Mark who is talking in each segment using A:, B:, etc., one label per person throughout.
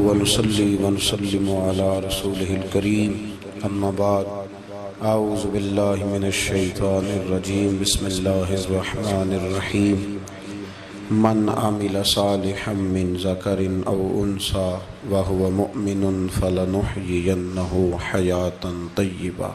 A: ونصلي ونسلم على رسوله الكريم أما بعد أعوذ بالله من الشيطان الرجيم بسم الله الرحمن الرحيم من عمل صالحا من ذكر أو أنثى وهو مؤمن فلنحيينه حياة طيبة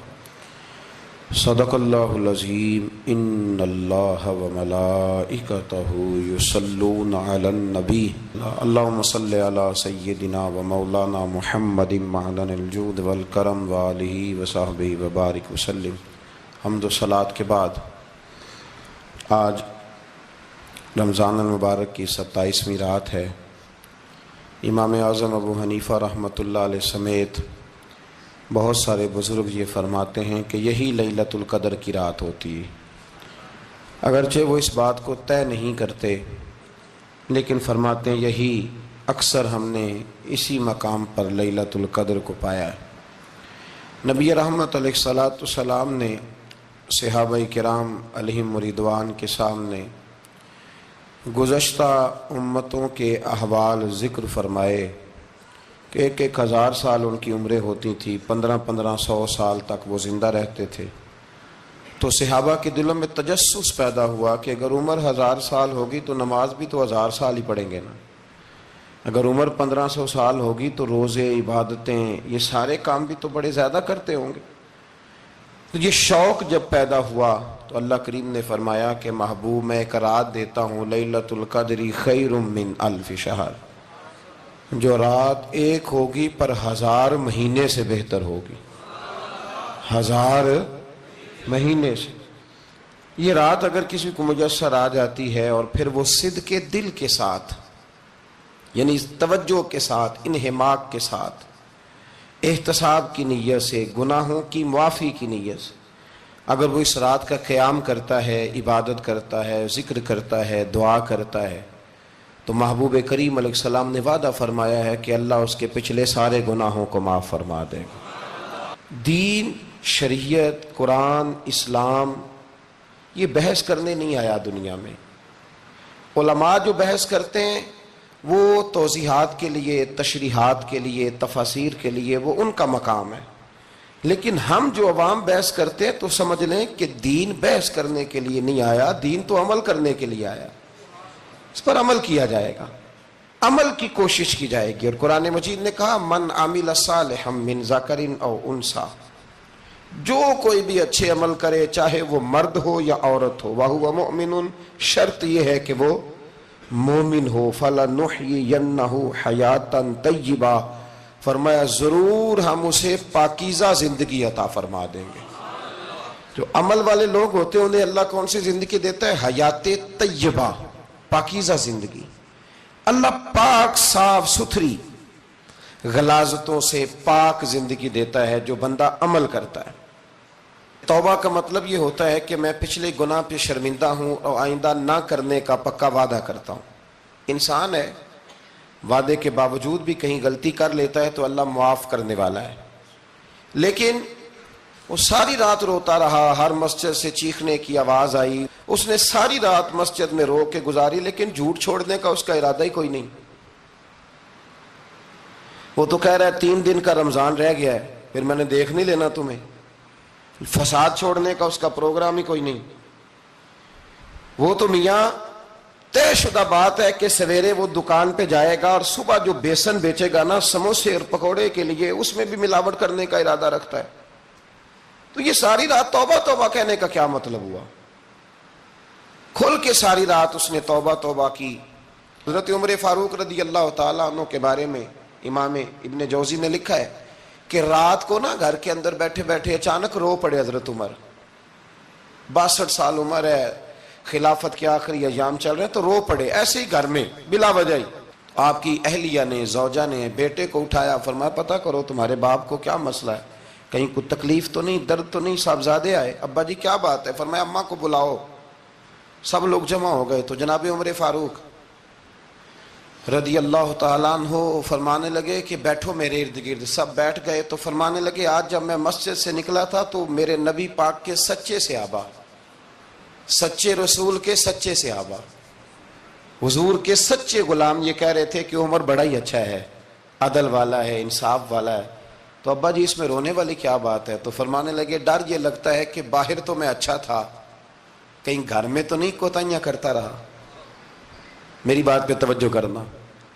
A: صدق اللہ العظیم ان اللہ وملائکتہ یصلون علی النبی اللہم صل علی سیدنا ومولانا محمد معدن الجود والکرم وآلہ وصحبہ وبارک وسلم۔ حمد و صلاۃ کے بعد آج رمضان المبارک کی 27ویں رات ہے۔ امام اعظم ابو حنیفہ رحمۃ اللہ علیہ سمیت بہت سارے بزرگ یہ فرماتے ہیں کہ یہی لیلۃ القدر کی رات ہوتی ہے، اگرچہ وہ اس بات کو طے نہیں کرتے، لیکن فرماتے ہیں یہی اکثر ہم نے اسی مقام پر لیلۃ القدر کو پایا ہے۔ نبی رحمت علیہ الصلاۃ والسلام نے صحابہ کرام علیہم رضوان کے سامنے گزشتہ امتوں کے احوال ذکر فرمائے کہ ایک ہزار سال ان کی عمریں ہوتی تھی، 1500 سال تک وہ زندہ رہتے تھے۔ تو صحابہ کے دلوں میں تجسس پیدا ہوا کہ اگر عمر 1000 سال ہوگی تو نماز بھی تو 1000 سال ہی پڑھیں گے نا، اگر عمر 1500 سال ہوگی تو روزے، عبادتیں، یہ سارے کام بھی تو بڑے زیادہ کرتے ہوں گے۔ تو یہ شوق جب پیدا ہوا تو اللہ کریم نے فرمایا کہ محبوب میں ایک رات دیتا ہوں، لیلۃ القدر خیر من الف شہر، جو رات ایک ہوگی پر 1000 مہینے سے بہتر ہوگی، 1000 مہینے سے۔ یہ رات اگر کسی کو میسر آ جاتی ہے اور پھر وہ صدق دل کے ساتھ، یعنی توجہ کے ساتھ، انہماک کے ساتھ، احتساب کی نیت سے، گناہوں کی معافی کی نیت سے اگر وہ اس رات کا قیام کرتا ہے، عبادت کرتا ہے، ذکر کرتا ہے، دعا کرتا ہے، تو محبوب کریم علیہ السلام نے وعدہ فرمایا ہے کہ اللہ اس کے پچھلے سارے گناہوں کو معاف فرما دے گا۔ دین، شریعت، قرآن، اسلام یہ بحث کرنے نہیں آیا دنیا میں۔ علماء جو بحث کرتے ہیں وہ توضیحات کے لیے، تشریحات کے لیے، تفاسیر کے لیے، وہ ان کا مقام ہے، لیکن ہم جو عوام بحث کرتے ہیں تو سمجھ لیں کہ دین بحث کرنے کے لیے نہیں آیا، دین تو عمل کرنے کے لیے آیا، اس پر عمل کیا جائے گا، عمل کی کوشش کی جائے گی۔ اور قرآن مجید نے کہا من عمل صالحا من ذکر او انثی، جو کوئی بھی اچھے عمل کرے چاہے وہ مرد ہو یا عورت ہو، وہو مؤمن، شرط یہ ہے کہ وہ مومن ہو، فلنحیینہ حیاتا طیبہ، فرمایا ضرور ہم اسے پاکیزہ زندگی عطا فرما دیں گے۔ جو عمل والے لوگ ہوتے ہیں انہیں اللہ کون سی زندگی دیتا ہے؟ حیات طیبہ، پاکیزہ زندگی۔ اللہ پاک، صاف ستھری، غلاظتوں سے پاک زندگی دیتا ہے جو بندہ عمل کرتا ہے۔ توبہ کا مطلب یہ ہوتا ہے کہ میں پچھلے گناہ پہ شرمندہ ہوں اور آئندہ نہ کرنے کا پکا وعدہ کرتا ہوں۔ انسان ہے، وعدے کے باوجود بھی کہیں غلطی کر لیتا ہے تو اللہ معاف کرنے والا ہے، لیکن وہ ساری رات روتا رہا، ہر مسجد سے چیخنے کی آواز آئی، اس نے ساری رات مسجد میں رو کے گزاری، لیکن جھوٹ چھوڑنے کا اس کا ارادہ ہی کوئی نہیں۔ وہ تو کہہ رہا ہے 3 دن کا رمضان رہ گیا ہے، پھر میں نے دیکھ نہیں لینا تمہیں۔ فساد چھوڑنے کا اس کا پروگرام ہی کوئی نہیں۔ وہ تو میاں طے شدہ بات ہے کہ سویرے وہ دکان پہ جائے گا اور صبح جو بیسن بیچے گا نا سموسے اور پکوڑے کے لیے، اس میں بھی ملاوٹ کرنے کا ارادہ رکھتا ہے۔ تو یہ ساری رات توبہ توبہ کہنے کا کیا مطلب ہوا؟ کھل کے ساری رات اس نے توبہ توبہ کی۔ حضرت عمر فاروق رضی اللہ تعالیٰ عنہ کے بارے میں امام ابن جوزی نے لکھا ہے کہ رات کو نا گھر کے اندر بیٹھے بیٹھے اچانک رو پڑے حضرت عمر، 62 سال عمر ہے، خلافت کے آخری ایام چل رہے ہیں، تو رو پڑے ایسے ہی گھر میں بلا وجہ ہی۔ آپ کی اہلیہ نے، زوجہ نے بیٹے کو اٹھایا، فرمایا پتہ کرو تمہارے باپ کو کیا مسئلہ ہے، کہیں کوئی تکلیف تو نہیں، درد تو نہیں، صاحبزادے آئے؟ ابا جی کیا بات ہے؟ فرمایا اماں کو بلاؤ۔ سب لوگ جمع ہو گئے تو جناب عمر فاروق رضی اللہ تعالیٰ عنہ فرمانے لگے کہ بیٹھو میرے ارد گرد۔ سب بیٹھ گئے تو فرمانے لگے آج جب میں مسجد سے نکلا تھا تو میرے نبی پاک کے سچے صحابہ، سچے رسول کے سچے صحابہ، حضور کے سچے غلام یہ کہہ رہے تھے کہ عمر بڑا ہی اچھا ہے، عدل والا ہے، انصاف والا ہے، تو ابا جی اس میں رونے والی کیا بات ہے؟ تو فرمانے لگے ڈر یہ لگتا ہے کہ باہر تو میں اچھا تھا، کہیں گھر میں تو نہیں کوتاہیاں کرتا رہا۔ میری بات پہ توجہ کرنا،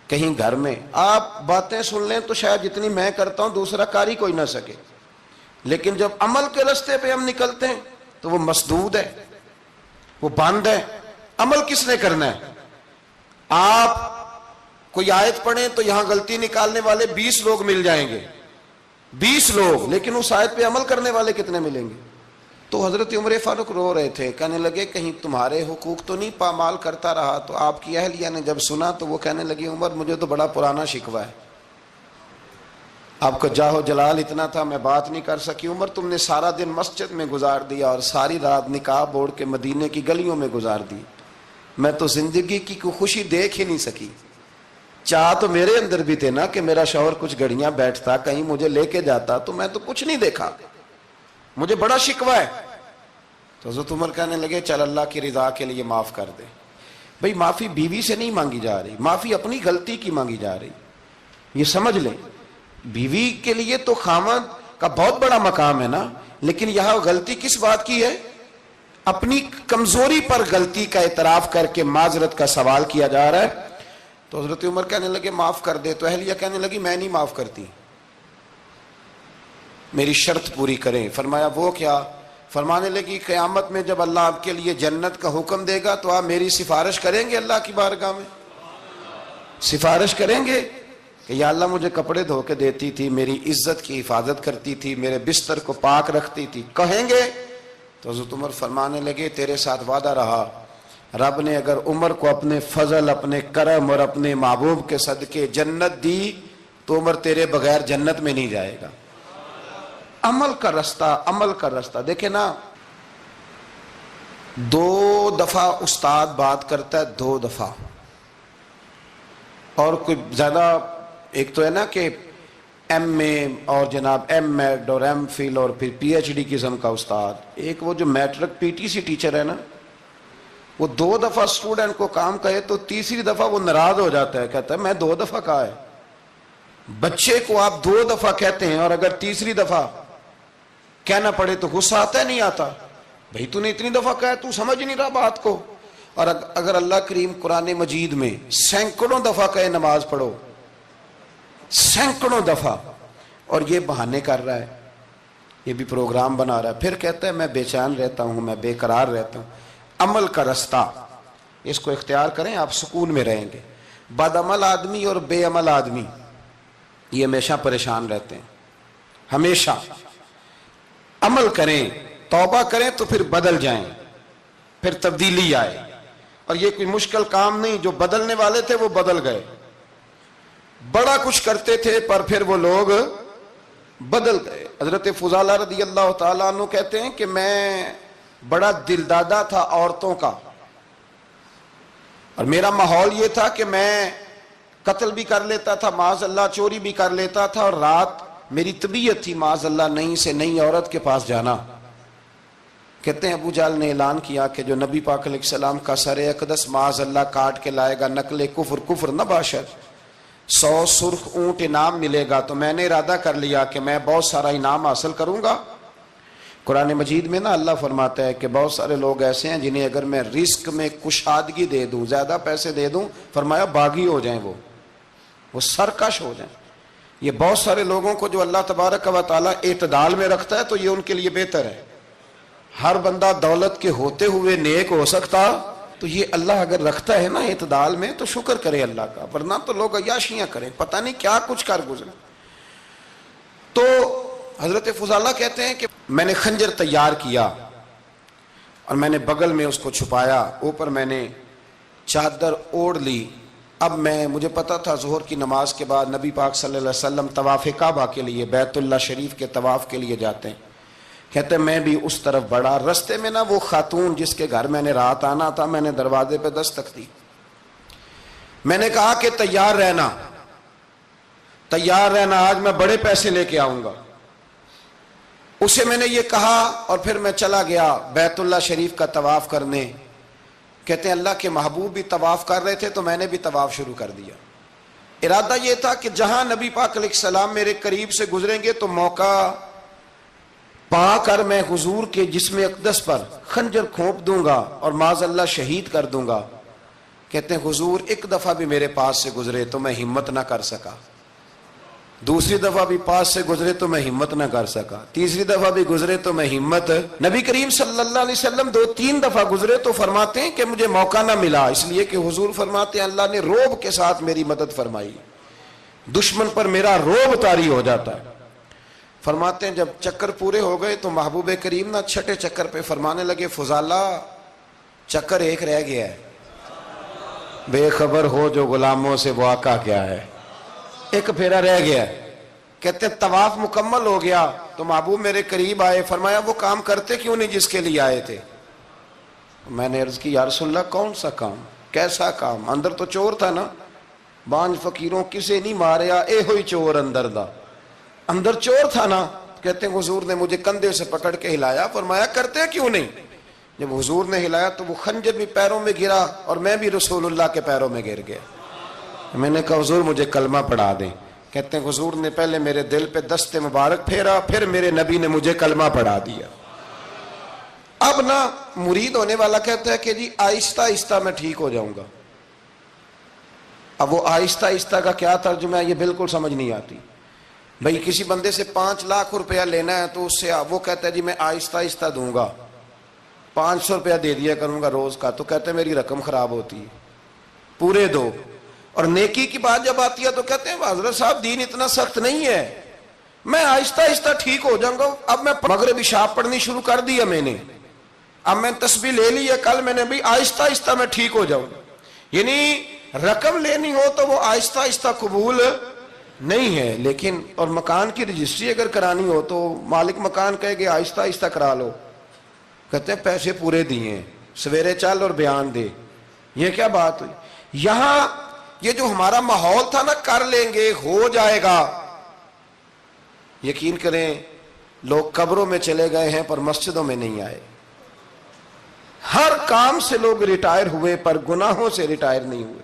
A: کہیں گھر میں آپ باتیں سن لیں تو شاید جتنی میں کرتا ہوں دوسرا کر ہی کوئی نہ سکے، لیکن جب عمل کے راستے پہ ہم نکلتے ہیں تو وہ مسدود ہے، وہ بند ہے۔ عمل کس نے کرنا ہے؟ آپ کوئی آیت پڑھیں تو یہاں غلطی نکالنے والے 20 لوگ مل جائیں گے، 20 لوگ، لیکن اس آیت پہ عمل کرنے والے کتنے ملیں گے؟ تو حضرت عمر فاروق رو رہے تھے، کہنے لگے کہیں تمہارے حقوق تو نہیں پامال کرتا رہا؟ تو آپ کی اہلیہ نے جب سنا تو وہ کہنے لگی عمر مجھے تو بڑا پرانا شکوہ ہے، آپ کا جاہ و جلال اتنا تھا میں بات نہیں کر سکی۔ عمر تم نے سارا دن مسجد میں گزار دیا اور ساری رات نقاب اوڑھ کے مدینے کی گلیوں میں گزار دی، میں تو زندگی کی کوئی خوشی دیکھ ہی نہیں سکی۔ چاہ تو میرے اندر بھی تھے نا کہ میرا شوہر کچھ گھڑیاں بیٹھتا، کہیں مجھے لے کے جاتا، تو میں تو کچھ نہیں دیکھا، مجھے بڑا شکوہ ہے۔ تو حضرت عمر کہنے لگے چل اللہ کی رضا کے لیے معاف کر دے۔ بھئی معافی بیوی سے نہیں مانگی جا رہی، معافی اپنی غلطی کی مانگی جا رہی، یہ سمجھ لیں۔ بیوی کے لیے تو خاوند کا بہت بڑا مقام ہے نا، لیکن یہاں غلطی کس بات کی ہے؟ اپنی کمزوری پر غلطی کا اعتراف کر کے معذرت کا سوال کیا جا رہا ہے۔ تو حضرت عمر کہنے لگے معاف کر دے، تو اہلیہ کہنے لگی میں نہیں معاف کرتی، میری شرط پوری کریں۔ فرمایا وہ کیا؟ فرمانے لگی قیامت میں جب اللہ آپ کے لیے جنت کا حکم دے گا تو آپ میری سفارش کریں گے اللہ کی بارگاہ میں؟ سفارش کریں گے کہ یا اللہ مجھے کپڑے دھو کے دیتی تھی، میری عزت کی حفاظت کرتی تھی، میرے بستر کو پاک رکھتی تھی، کہیں گے؟ تو حضرت عمر فرمانے لگے تیرے ساتھ وعدہ رہا، رب نے اگر عمر کو اپنے فضل، اپنے کرم اور اپنے محبوب کے صدقے جنت دی تو عمر تیرے بغیر جنت میں نہیں جائے گا۔ عمل کا رستہ، عمل کا رستہ دیکھیں نا، 2 دفعہ استاد بات کرتا ہے، 2 دفعہ، اور کوئی زیادہ، ایک تو ہے نا کہ ایم اے اور جناب ایم ایڈ اور ایم فل اور پھر پی ایچ ڈی قسم کا استاد، ایک وہ جو matric P T C teacher ہے نا، وہ 2 دفعہ اسٹوڈنٹ کو کام کہے تو تیسری دفعہ وہ ناراض ہو جاتا ہے، کہتا ہے میں 2 دفعہ کہا ہے۔ بچے کو آپ 2 دفعہ کہتے ہیں اور اگر تیسری دفعہ کہنا پڑے تو غصہ آتا ہے نہیں آتا؟ بھئی تو نے اتنی دفعہ کہا تو سمجھ نہیں رہا بات کو۔ اور اگر اللہ کریم قرآن مجید میں سینکڑوں دفعہ کہے نماز پڑھو، سینکڑوں دفعہ، اور یہ بہانے کر رہا ہے، یہ بھی پروگرام بنا رہا ہے، پھر کہتا ہے میں بے چین رہتا ہوں، میں بے قرار رہتا ہوں۔ عمل کا رستہ اس کو اختیار کریں، آپ سکون میں رہیں گے۔ بد عمل آدمی اور بے عمل آدمی یہ ہمیشہ پریشان رہتے ہیں، ہمیشہ۔ عمل کریں، توبہ کریں تو پھر بدل جائیں، پھر تبدیلی آئے، اور یہ کوئی مشکل کام نہیں، جو بدلنے والے تھے وہ بدل گئے، بڑا کچھ کرتے تھے پر پھر وہ لوگ بدل گئے۔ حضرت فضالہ رضی اللہ تعالیٰ عنہ کہتے ہیں کہ میں بڑا دلدادہ تھا عورتوں کا، اور میرا ماحول یہ تھا کہ میں قتل بھی کر لیتا تھا، معاذ اللہ چوری بھی کر لیتا تھا، اور رات میری طبیعت تھی معاذ اللہ نئی سے نئی عورت کے پاس جانا۔ کہتے ہیں ابو جہل نے اعلان کیا کہ جو نبی پاک علیہ السلام کا سر اقدس معاذ اللہ کاٹ کے لائے گا نقل کفر، کفر نہ باشد، 100 سرخ اونٹ انعام ملے گا۔ تو میں نے ارادہ کر لیا کہ میں بہت سارا انعام حاصل کروں گا۔ قرآن مجید میں نا اللہ فرماتا ہے کہ بہت سارے لوگ ایسے ہیں جنہیں اگر میں رزق میں کشادگی دے دوں، زیادہ پیسے دے دوں، فرمایا باغی ہو جائیں، وہ سرکش ہو جائیں۔ یہ بہت سارے لوگوں کو جو اللہ تبارک و تعالیٰ اعتدال میں رکھتا ہے تو یہ ان کے لیے بہتر ہے۔ ہر بندہ دولت کے ہوتے ہوئے نیک ہو سکتا، تو یہ اللہ اگر رکھتا ہے نا اعتدال میں تو شکر کرے اللہ کا، ورنہ تو لوگ عیاشیاں کریں، پتہ نہیں کیا کچھ کر گزرے۔ تو حضرت فضالہ کہتے ہیں کہ میں نے خنجر تیار کیا اور میں نے بغل میں اس کو چھپایا، اوپر میں نے چادر اوڑھ لی۔ اب مجھے پتا تھا ظہر کی نماز کے بعد نبی پاک صلی اللہ علیہ وسلم طواف کعبہ کے لیے، بیت اللہ شریف کے طواف کے لیے جاتے ہیں۔ کہتے ہیں میں بھی اس طرف بڑھا، رستے میں نا وہ خاتون جس کے گھر میں نے رات آنا تھا، میں نے دروازے پہ دستک دی، میں نے کہا کہ تیار رہنا، تیار رہنا، آج میں بڑے پیسے لے کے آؤں گا۔ اسے میں نے یہ کہا اور پھر میں چلا گیا بیت اللہ شریف کا طواف کرنے۔ کہتے ہیں اللہ کے محبوب بھی طواف کر رہے تھے تو میں نے بھی طواف شروع کر دیا۔ ارادہ یہ تھا کہ جہاں نبی پاک علیہ السلام میرے قریب سے گزریں گے تو موقع پا کر میں حضور کے جسم اقدس پر خنجر کھونپ دوں گا اور معاذ اللہ شہید کر دوں گا. کہتے ہیں حضور ایک دفعہ بھی میرے پاس سے گزرے تو میں ہمت نہ کر سکا, دوسری دفعہ بھی پاس سے گزرے تو میں ہمت نہ کر سکا, تیسری دفعہ بھی گزرے تو میں ہمت. نبی کریم صلی اللہ علیہ وسلم 2-3 دفعہ گزرے تو فرماتے ہیں کہ مجھے موقع نہ ملا, اس لیے کہ حضور فرماتے ہیں اللہ نے روب کے ساتھ میری مدد فرمائی, دشمن پر میرا روب طاری ہو جاتا ہے. فرماتے ہیں جب چکر پورے ہو گئے تو محبوب کریم نہ چھٹے چکر پہ فرمانے لگے فضالہ چکر ایک رہ گیا ہے, بے خبر ہو جو غلاموں سے وہ آقا کیا ہے, ایک پھیرا رہ گیا. کہتے ہیں طواف مکمل ہو گیا تو محبوب میرے قریب آئے, فرمایا وہ کام کرتے کیوں نہیں جس کے لیے آئے تھے. میں نے عرض کی یا رسول اللہ کون سا کام, کیسا کام؟ اندر تو چور تھا نا, بانج فقیروں کسے نہیں ماریا اے ہوئی چور اندر دا, اندر چور تھا نا. کہتے ہیں حضور نے مجھے کندھے سے پکڑ کے ہلایا, فرمایا کرتے کیوں نہیں. جب حضور نے ہلایا تو وہ خنجر بھی پیروں میں گرا اور میں بھی رسول اللہ کے پیروں میں گر گیا. میں نے کہا حضور مجھے کلمہ پڑھا دیں. کہتے ہیں حضور نے پہلے میرے دل پہ دست مبارک پھیرا, پھر میرے نبی نے مجھے کلمہ پڑھا دیا. اب نہ مرید ہونے والا کہتا ہے کہ جی آہستہ آہستہ میں ٹھیک ہو جاؤں گا. اب وہ آہستہ آہستہ کا کیا ترجمہ ہے یہ بالکل سمجھ نہیں آتی. بھئی کسی بندے سے 5 لاکھ روپیہ لینا ہے تو اس سے وہ کہتا ہے جی میں آہستہ آہستہ دوں گا, 500 روپیہ دے دیا کروں گا روز کا, تو کہتے ہیں میری رقم خراب ہوتی ہے, پورے دو. اور نیکی کی بات جب آتی ہے تو کہتے ہیں حضرت صاحب دین اتنا سخت نہیں ہے, میں آہستہ آہستہ ٹھیک ہو جاؤں گا. اب میں مغربی شاب پڑھنی شروع کر دیا میں نے, اب میں تسبیح لے لی ہے کل میں نے, بھی آہستہ آہستہ میں ٹھیک ہو جاؤں. یعنی رقم لینی ہو تو وہ آہستہ آہستہ قبول نہیں ہے, لیکن اور مکان کی رجسٹری اگر کرانی ہو تو مالک مکان کہے کہ آہستہ آہستہ کرا لو. کہتے ہیں پیسے پورے دیے, سویرے چل اور بیان دے. یہ کیا بات ہوئی؟ یہاں یہ جو ہمارا ماحول تھا نا کر لیں گے ہو جائے گا, یقین کریں لوگ قبروں میں چلے گئے ہیں پر مسجدوں میں نہیں آئے. ہر کام سے لوگ ریٹائر ہوئے پر گناہوں سے ریٹائر نہیں ہوئے.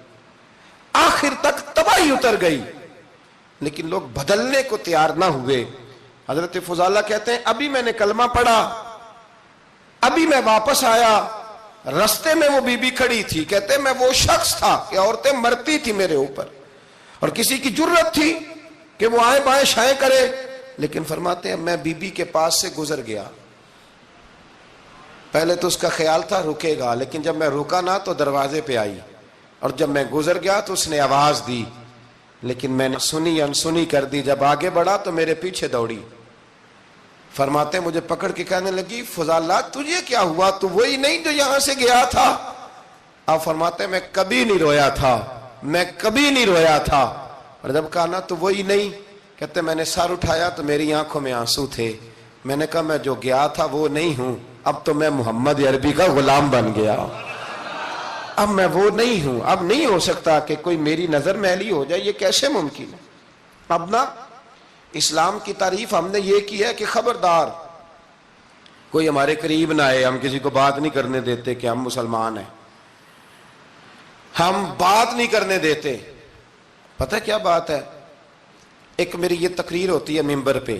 A: آخر تک تباہی اتر گئی لیکن لوگ بدلنے کو تیار نہ ہوئے. حضرت فضالہ کہتے ہیں ابھی میں نے کلمہ پڑھا, ابھی میں واپس آیا, رستے میں وہ بی بی کھڑی تھی. کہتے ہیں میں وہ شخص تھا کہ عورتیں مرتی تھی میرے اوپر اور کسی کی جرت تھی کہ وہ آئیں بائیں شائیں کرے, لیکن فرماتے ہیں میں بی بی کے پاس سے گزر گیا. پہلے تو اس کا خیال تھا رکے گا, لیکن جب میں رکا نہ تو دروازے پہ آئی, اور جب میں گزر گیا تو اس نے آواز دی, لیکن میں نے سنی انسنی کر دی. جب آگے بڑھا تو میرے پیچھے دوڑی. فرماتے ہیں مجھے پکڑ کے کہنے لگی فضالہ تجھے کیا ہوا, تو وہی نہیں جو یہاں سے گیا تھا. آپ فرماتے ہیں میں کبھی نہیں رویا تھا, میں کبھی نہیں رویا تھا. اور جب کہا نا تو وہی نہیں, کہتے میں نے سر اٹھایا تو میری آنکھوں میں آنسو تھے. میں نے کہا میں جو گیا تھا وہ نہیں ہوں, اب تو میں محمد عربی کا غلام بن گیا, اب میں وہ نہیں ہوں. اب نہیں ہو سکتا کہ کوئی میری نظر میلی ہو جائے, یہ کیسے ممکن ہے. اب نا اسلام کی تعریف ہم نے یہ کی ہے کہ خبردار کوئی ہمارے قریب نہ آئے, ہم کسی کو بات نہیں کرنے دیتے کہ ہم مسلمان ہیں, ہم بات نہیں کرنے دیتے. پتہ کیا بات ہے, ایک میری یہ تقریر ہوتی ہے ممبر پہ,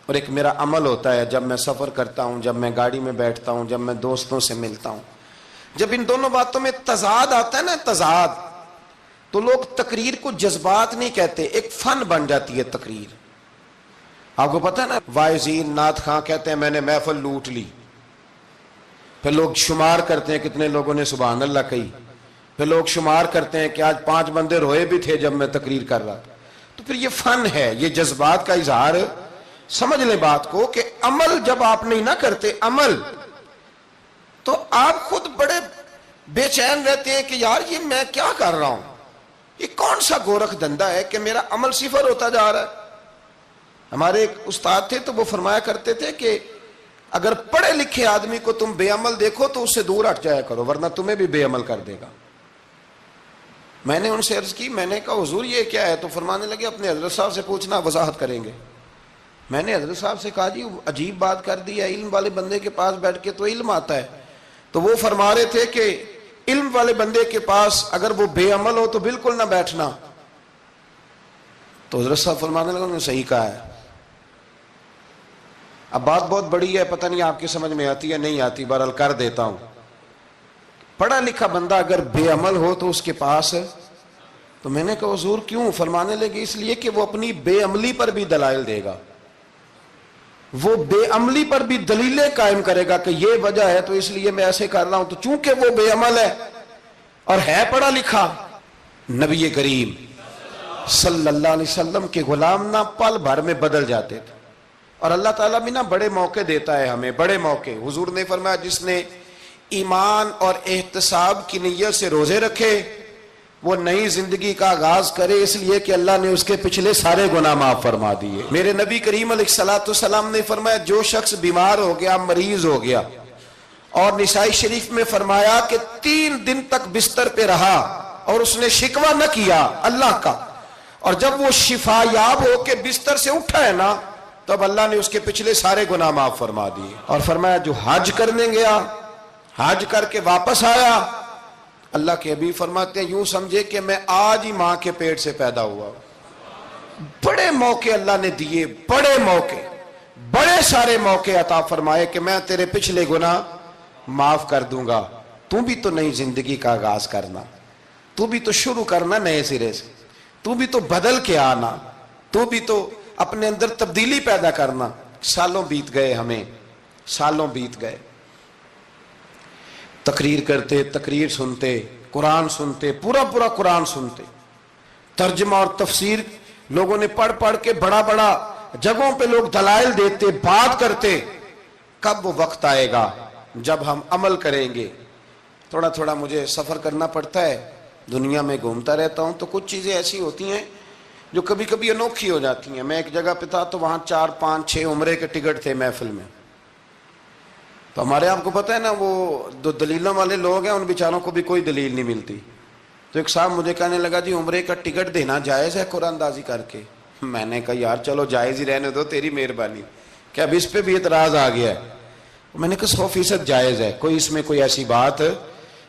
A: اور ایک میرا عمل ہوتا ہے جب میں سفر کرتا ہوں, جب میں گاڑی میں بیٹھتا ہوں, جب میں دوستوں سے ملتا ہوں. جب ان دونوں باتوں میں تضاد آتا ہے نا, تضاد, تو لوگ تقریر کو جذبات نہیں کہتے, ایک فن بن جاتی ہے تقریر. آپ کو پتہ ہے نا وائزین نعت خواں کہتے ہیں میں نے محفل لوٹ لی, پھر لوگ شمار کرتے ہیں کتنے لوگوں نے سبحان اللہ کہی, پھر لوگ شمار کرتے ہیں کہ آج 5 بندے روئے بھی تھے جب میں تقریر کر رہا تھا. تو پھر یہ فن ہے, یہ جذبات کا اظہار. سمجھ لیں بات کو کہ عمل جب آپ نہیں نہ کرتے عمل, تو آپ خود بڑے بے چین رہتے ہیں کہ یار یہ میں کیا کر رہا ہوں, یہ کون سا گورکھ دھندا ہے کہ میرا عمل صفر ہوتا جا رہا ہے. ہمارے ایک استاد تھے تو وہ فرمایا کرتے تھے کہ اگر پڑھے لکھے آدمی کو تم بے عمل دیکھو تو اس سے دور ہٹ جایا کرو ورنہ تمہیں بھی بے عمل کر دے گا. میں نے ان سے عرض کی, میں نے کہا حضور یہ کیا ہے, تو فرمانے لگے اپنے حضرت صاحب سے پوچھنا وضاحت کریں گے. میں نے حضرت صاحب سے کہا جی عجیب بات کر دی ہے, علم والے بندے کے پاس بیٹھ کے تو علم آتا ہے. تو وہ فرما رہے تھے کہ علم والے بندے کے پاس اگر وہ بے عمل ہو تو بالکل نہ بیٹھنا, تو حضرت صاحب فرمانے لگا انہوں نے صحیح کہا ہے. اب بات بہت بڑی ہے، پتہ نہیں آپ کی سمجھ میں آتی ہے نہیں آتی، بہرحال کر دیتا ہوں. پڑھا لکھا بندہ اگر بے عمل ہو تو اس کے پاس، تو میں نے کہا حضور کیوں؟ فرمانے لگے اس لیے کہ وہ اپنی بے عملی پر بھی دلائل دے گا، وہ بے عملی پر بھی دلیلیں قائم کرے گا کہ یہ وجہ ہے تو اس لیے میں ایسے کر رہا ہوں. تو چونکہ وہ بے عمل ہے اور ہے پڑھا لکھا، نبی کریم صلی اللہ علیہ وسلم کے غلام نہ پل بھر میں بدل جاتے تھے. اور اللہ تعالیٰ بھی نا بڑے موقع دیتا ہے ہمیں، بڑے موقع. حضور نے فرمایا جس نے ایمان اور احتساب کی نیت سے روزے رکھے وہ نئی زندگی کا آغاز کرے، اس لیے کہ اللہ نے اس کے پچھلے سارے گناہ معاف فرما دیے. میرے نبی کریم علیہ الصلوۃ والسلام نے فرمایا جو شخص بیمار ہو گیا، مریض ہو گیا، اور نسائی شریف میں فرمایا کہ 3 دن تک بستر پہ رہا اور اس نے شکوہ نہ کیا اللہ کا، اور جب وہ شفا یاب ہو کے بستر سے اٹھا ہے نا، تب اللہ نے اس کے پچھلے سارے گناہ معاف فرما دیے. اور فرمایا جو حج کرنے گیا، حج کر کے واپس آیا، اللہ کے حبیب فرماتے ہیں یوں سمجھے کہ میں آج ہی ماں کے پیٹ سے پیدا ہوا. بڑے موقع اللہ نے دیے، بڑے موقع، بڑے سارے موقع عطا فرمائے کہ میں تیرے پچھلے گناہ معاف کر دوں گا. تو بھی تو نئی زندگی کا آغاز کرنا، تو بھی تو شروع کرنا نئے سرے سے، تو بھی تو بدل کے آنا، تو بھی تو اپنے اندر تبدیلی پیدا کرنا. سالوں بیت گئے، ہمیں سالوں بیت گئے، تقریر کرتے، تقریر سنتے، قرآن سنتے، پورا پورا قرآن سنتے، ترجمہ اور تفسیر لوگوں نے پڑھ پڑھ کے بڑا بڑا جگہوں پہ لوگ دلائل دیتے، بات کرتے. کب وہ وقت آئے گا جب ہم عمل کریں گے؟ تھوڑا تھوڑا مجھے سفر کرنا پڑتا ہے، دنیا میں گھومتا رہتا ہوں، تو کچھ چیزیں ایسی ہوتی ہیں جو کبھی کبھی انوکھی ہو جاتی ہیں. میں ایک جگہ پہ تھا تو وہاں 4 5 6 عمرے کے ٹکٹ تھے محفل میں. تو ہمارے آپ کو پتہ ہے نا وہ جو دلیلوں والے لوگ ہیں ان بیچاروں کو بھی کوئی دلیل نہیں ملتی. تو ایک صاحب مجھے کہنے لگا جی عمرے کا ٹکٹ دینا جائز ہے قرآن اندازی کر کے؟ میں نے کہا یار چلو جائز ہی رہنے دو، تیری مہربانی، کہ اب اس پہ بھی اعتراض آ گیا ہے. میں نے کہا 100% جائز ہے، کوئی اس میں کوئی ایسی بات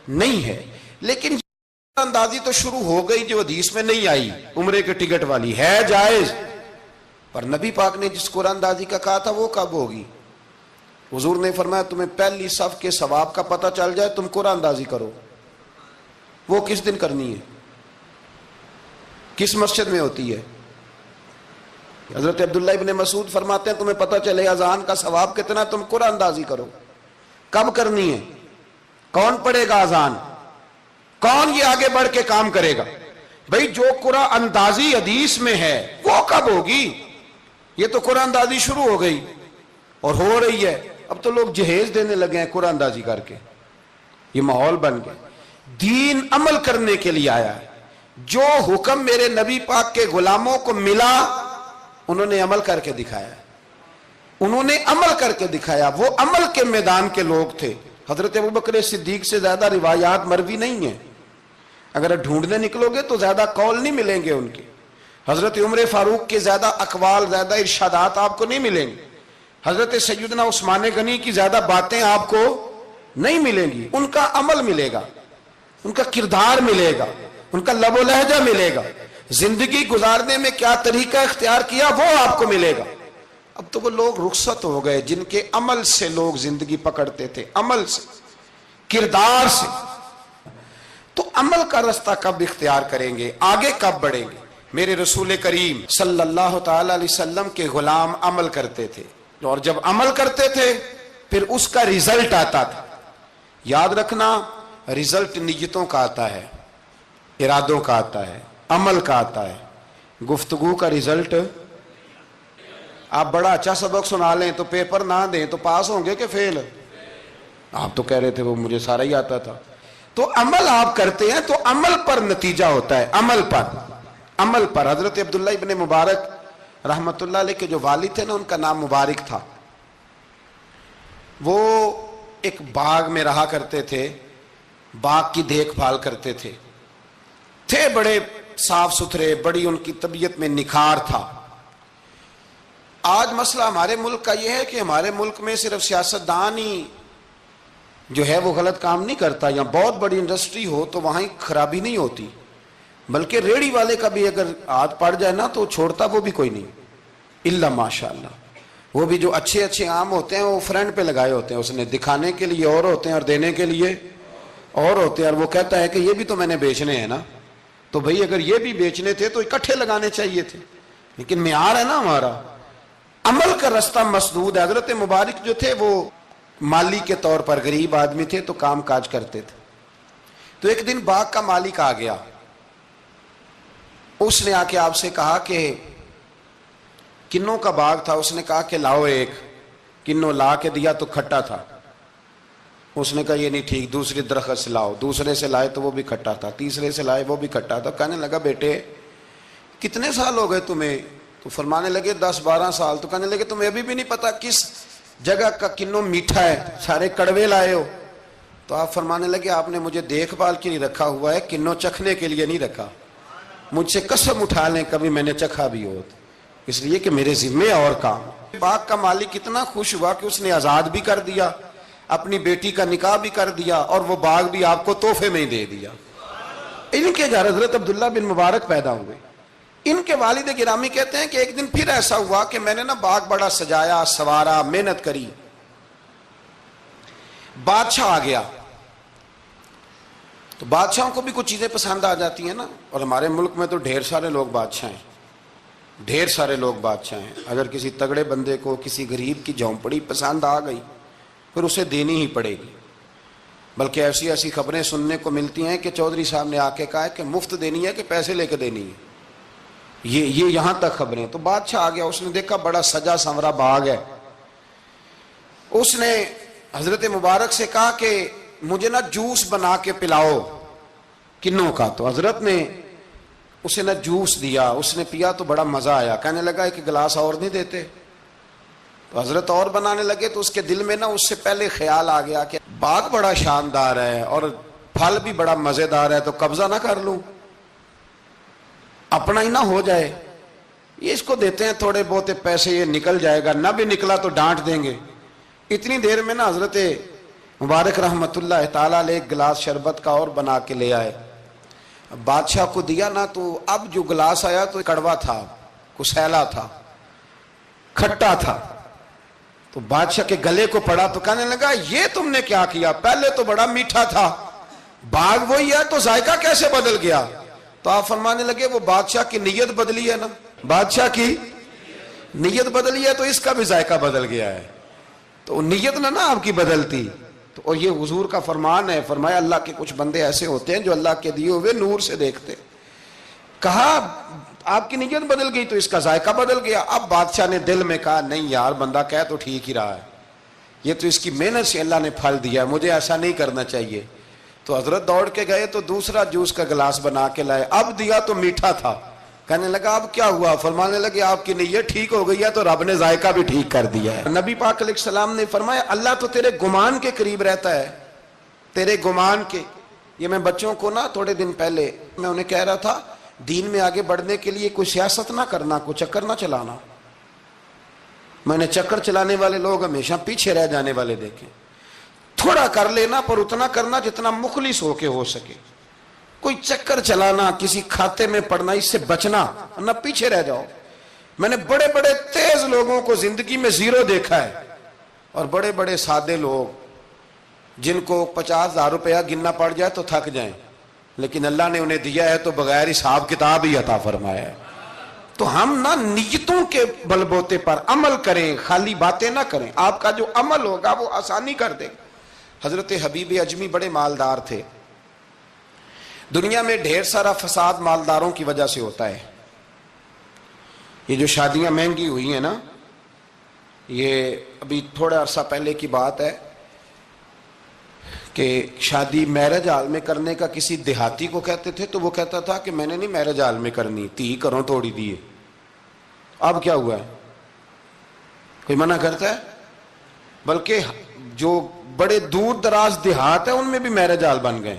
A: نہیں ہے. لیکن اندازی تو شروع ہو گئی جو حدیث میں نہیں آئی، عمرے کے ٹکٹ والی ہے جائز، پر نبی پاک نے جس قرآن اندازی کا کہا تھا وہ کب ہوگی؟ حضور نے فرمایا تمہیں پہلی صف کے ثواب کا پتہ چل جائے تم قرآن اندازی کرو. وہ کس دن کرنی ہے؟ کس مسجد میں ہوتی ہے؟ حضرت عبداللہ ابن مسعود فرماتے ہیں تمہیں پتہ چلے اذان کا ثواب کتنا، تم قرآن اندازی کرو. کب کرنی ہے؟ کون پڑھے گا اذان؟ کون یہ آگے بڑھ کے کام کرے گا؟ بھئی جو قرآن اندازی حدیث میں ہے وہ کب ہوگی؟ یہ تو قرآن اندازی شروع ہو گئی اور ہو رہی ہے. اب تو لوگ جہیز دینے لگے ہیں قرآن اندازی کر کے، یہ ماحول بن گیا. دین عمل کرنے کے لیے آیا ہے. جو حکم میرے نبی پاک کے غلاموں کو ملا انہوں نے عمل کر کے دکھایا، انہوں نے عمل کر کے دکھایا. وہ عمل کے میدان کے لوگ تھے. حضرت ابوبکر صدیق سے زیادہ روایات مروی نہیں ہیں، اگر ڈھونڈنے نکلو گے تو زیادہ قول نہیں ملیں گے ان کے. حضرت عمر فاروق کے زیادہ اقوال، زیادہ ارشادات آپ کو نہیں ملیں گے. حضرت سیدنا عثمان غنی کی زیادہ باتیں آپ کو نہیں ملیں گی. ان کا عمل ملے گا، ان کا کردار ملے گا، ان کا لب و لہجہ ملے گا، زندگی گزارنے میں کیا طریقہ اختیار کیا وہ آپ کو ملے گا. اب تو وہ لوگ رخصت ہو گئے جن کے عمل سے لوگ زندگی پکڑتے تھے، عمل سے، کردار سے. تو عمل کا رستہ کب اختیار کریں گے؟ آگے کب بڑھیں گے؟ میرے رسول کریم صلی اللہ تعالی علیہ وسلم کے غلام عمل کرتے تھے، اور جب عمل کرتے تھے پھر اس کا رزلٹ آتا تھا. یاد رکھنا رزلٹ نیتوں کا آتا ہے، ارادوں کا آتا ہے، عمل کا آتا ہے. گفتگو کا رزلٹ، آپ بڑا اچھا سبق سنا لیں تو پیپر نہ دیں تو پاس ہوں گے کہ فیل؟ آپ تو کہہ رہے تھے وہ مجھے سارا ہی آتا تھا. تو عمل آپ کرتے ہیں تو عمل پر نتیجہ ہوتا ہے، عمل پر، عمل پر. حضرت عبداللہ ابن مبارک رحمت اللہ علیہ کے جو والد تھے نا ان کا نام مبارک تھا. وہ ایک باغ میں رہا کرتے تھے، باغ کی دیکھ بھال کرتے تھے بڑے صاف ستھرے، بڑی ان کی طبیعت میں نکھار تھا. آج مسئلہ ہمارے ملک کا یہ ہے کہ ہمارے ملک میں صرف سیاستدان ہی جو ہے وہ غلط کام نہیں کرتا. یا بہت بڑی انڈسٹری ہو تو وہاں خرابی نہیں ہوتی، بلکہ ریڑھی والے کا بھی اگر ہاتھ پڑ جائے نا تو چھوڑتا وہ بھی کوئی نہیں، الا ماشاءاللہ۔ وہ بھی جو اچھے اچھے آم ہوتے ہیں وہ فرنٹ پہ لگائے ہوتے ہیں، اس نے دکھانے کے لیے اور ہوتے ہیں اور دینے کے لیے اور ہوتے ہیں، اور وہ کہتا ہے کہ یہ بھی تو میں نے بیچنے ہیں نا، تو بھئی اگر یہ بھی بیچنے تھے تو اکٹھے لگانے چاہیے تھے، لیکن معیار ہے نا ہمارا، عمل کا رستہ مسدود ہے۔ حضرت مبارک جو تھے وہ مالی کے طور پر غریب آدمی تھے تو کام کاج کرتے تھے۔ تو ایک دن باغ کا مالک آ گیا، اس نے آ کے آپ سے کہا کہ کنوں کا باغ تھا، اس نے کہا کہ لاؤ ایک، کنوں لا کے دیا تو کھٹا تھا، اس نے کہا یہ نہیں ٹھیک، دوسری درخت سے لاؤ، دوسرے سے لائے تو وہ بھی کھٹا تھا، تیسرے سے لائے وہ بھی کھٹا تھا۔ کہنے لگا بیٹے کتنے سال ہو گئے تمہیں؟ تو فرمانے لگے 10-12 سال۔ تو کہنے لگے تمہیں ابھی بھی نہیں پتا کس جگہ کا کنوں میٹھا ہے، سارے کڑوے لائے ہو؟ تو آپ فرمانے لگے آپ نے مجھے دیکھ بھال کے لیے رکھا ہوا ہے، کنوں چکھنے کے لیے نہیں رکھا، مجھ سے قسم اٹھا لیں کبھی میں نے چکھا بھی ہو، اس لیے کہ میرے ذمے اور کام۔ باغ کا مالک اتنا خوش ہوا کہ اس نے آزاد بھی کر دیا، اپنی بیٹی کا نکاح بھی کر دیا، اور وہ باغ بھی آپ کو تحفے میں ہی دے دیا۔ ان کے گھر حضرت عبداللہ بن مبارک پیدا ہوئے۔ ان کے والد گرامی کہتے ہیں کہ ایک دن پھر ایسا ہوا کہ میں نے نا باغ بڑا سجایا، سوارا، محنت کری، بادشاہ آ گیا۔ تو بادشاہوں کو بھی کچھ چیزیں پسند آ جاتی ہیں نا، اور ہمارے ملک میں تو ڈھیر سارے لوگ بادشاہ ہیں، ڈھیر سارے لوگ بادشاہ ہیں۔ اگر کسی تگڑے بندے کو کسی غریب کی جھونپڑی پسند آ گئی پھر اسے دینی ہی پڑے گی، بلکہ ایسی ایسی خبریں سننے کو ملتی ہیں کہ چودھری صاحب نے آ کے کہا ہے کہ مفت دینی ہے کہ پیسے لے کے دینی ہے، یہ یہاں تک خبریں۔ تو بادشاہ آ گیا، اس نے دیکھا بڑا سجا سنورا باغ ہے، اس نے حضرت مبارک سے کہا کہ مجھے نا جوس بنا کے پلاؤ کنوں کا۔ تو حضرت نے اسے نا جوس دیا، اس نے پیا تو بڑا مزہ آیا، کہنے لگا ایک گلاس اور نہیں دیتے؟ تو حضرت اور بنانے لگے تو اس کے دل میں نا اس سے پہلے خیال آ گیا کہ باغ بڑا شاندار ہے اور پھل بھی بڑا مزیدار ہے، تو قبضہ نہ کر لوں، اپنا ہی نہ ہو جائے، یہ اس کو دیتے ہیں تھوڑے بہت پیسے، یہ نکل جائے گا، نہ بھی نکلا تو ڈانٹ دیں گے۔ اتنی دیر میں نا حضرت مبارک رحمت اللہ تعالیٰ علیہ ایک گلاس شربت کا اور بنا کے لے آئے، بادشاہ کو دیا نا، تو اب جو گلاس آیا تو کڑوا تھا، کسیلا تھا، کھٹا تھا۔ تو بادشاہ کے گلے کو پڑا تو کہنے لگا یہ تم نے کیا کیا؟ پہلے تو بڑا میٹھا تھا، باغ وہی ہے تو ذائقہ کیسے بدل گیا؟ تو آپ فرمانے لگے وہ بادشاہ کی نیت بدلی ہے نا، بادشاہ کی نیت بدلی ہے تو اس کا بھی ذائقہ بدل گیا ہے، تو نیت نہ آپ کی بدلتی۔ تو اور یہ حضور کا فرمان ہے، فرمایا اللہ کے کچھ بندے ایسے ہوتے ہیں جو اللہ کے دیے ہوئے نور سے دیکھتے۔ کہا آپ کی نیت بدل گئی تو اس کا ذائقہ بدل گیا۔ اب بادشاہ نے دل میں کہا نہیں یار بندہ کہہ تو ٹھیک ہی رہا ہے، یہ تو اس کی محنت سے اللہ نے پھل دیا ہے، مجھے ایسا نہیں کرنا چاہیے۔ تو حضرت دوڑ کے گئے تو دوسرا جوس کا گلاس بنا کے لائے، اب دیا تو میٹھا تھا، کہنے لگا اب کیا ہوا؟ فرمانے لگے آپ کی نیت ٹھیک ہو گئی ہے تو رب نے ذائقہ بھی ٹھیک کر دیا ہے۔ نبی پاک علیہ السلام نے فرمایا اللہ تو تیرے گمان کے قریب رہتا ہے، تیرے گمان کے۔ یہ میں بچوں کو نا تھوڑے دن پہلے میں انہیں کہہ رہا تھا دین میں آگے بڑھنے کے لیے کوئی سیاست نہ کرنا، کوئی چکر نہ چلانا۔ میں نے چکر چلانے والے لوگ ہمیشہ پیچھے رہ جانے والے دیکھے، تھوڑا کر لینا پر اتنا کرنا جتنا مخلص ہو کے ہو سکے۔ کوئی چکر چلانا، کسی کھاتے میں پڑنا، اس سے بچنا، نہ پیچھے رہ جاؤ۔ میں نے بڑے بڑے تیز لوگوں کو زندگی میں زیرو دیکھا ہے، اور بڑے بڑے سادے لوگ جن کو 50,000 روپیہ گننا پڑ جائے تو تھک جائیں، لیکن اللہ نے انہیں دیا ہے تو بغیر حساب کتاب ہی عطا فرمایا ہے۔ تو ہم نہ نیتوں کے بل بوتے پر عمل کریں، خالی باتیں نہ کریں، آپ کا جو عمل ہوگا وہ آسانی کر دے۔ حضرت حبیب اجمی بڑے مالدار تھے، دنیا میں ڈھیر سارا فساد مالداروں کی وجہ سے ہوتا ہے۔ یہ جو شادیاں مہنگی ہوئی ہیں نا، یہ ابھی تھوڑا عرصہ پہلے کی بات ہے کہ شادی میرج ہال میں کرنے کا کسی دیہاتی کو کہتے تھے تو وہ کہتا تھا کہ میں نے نہیں میرج ہال میں کرنی، تی کروں توڑی دیے۔ اب کیا ہوا ہے؟ کوئی منع کرتا ہے؟ بلکہ جو بڑے دور دراز دیہات ہیں ان میں بھی میرج ہال بن گئے۔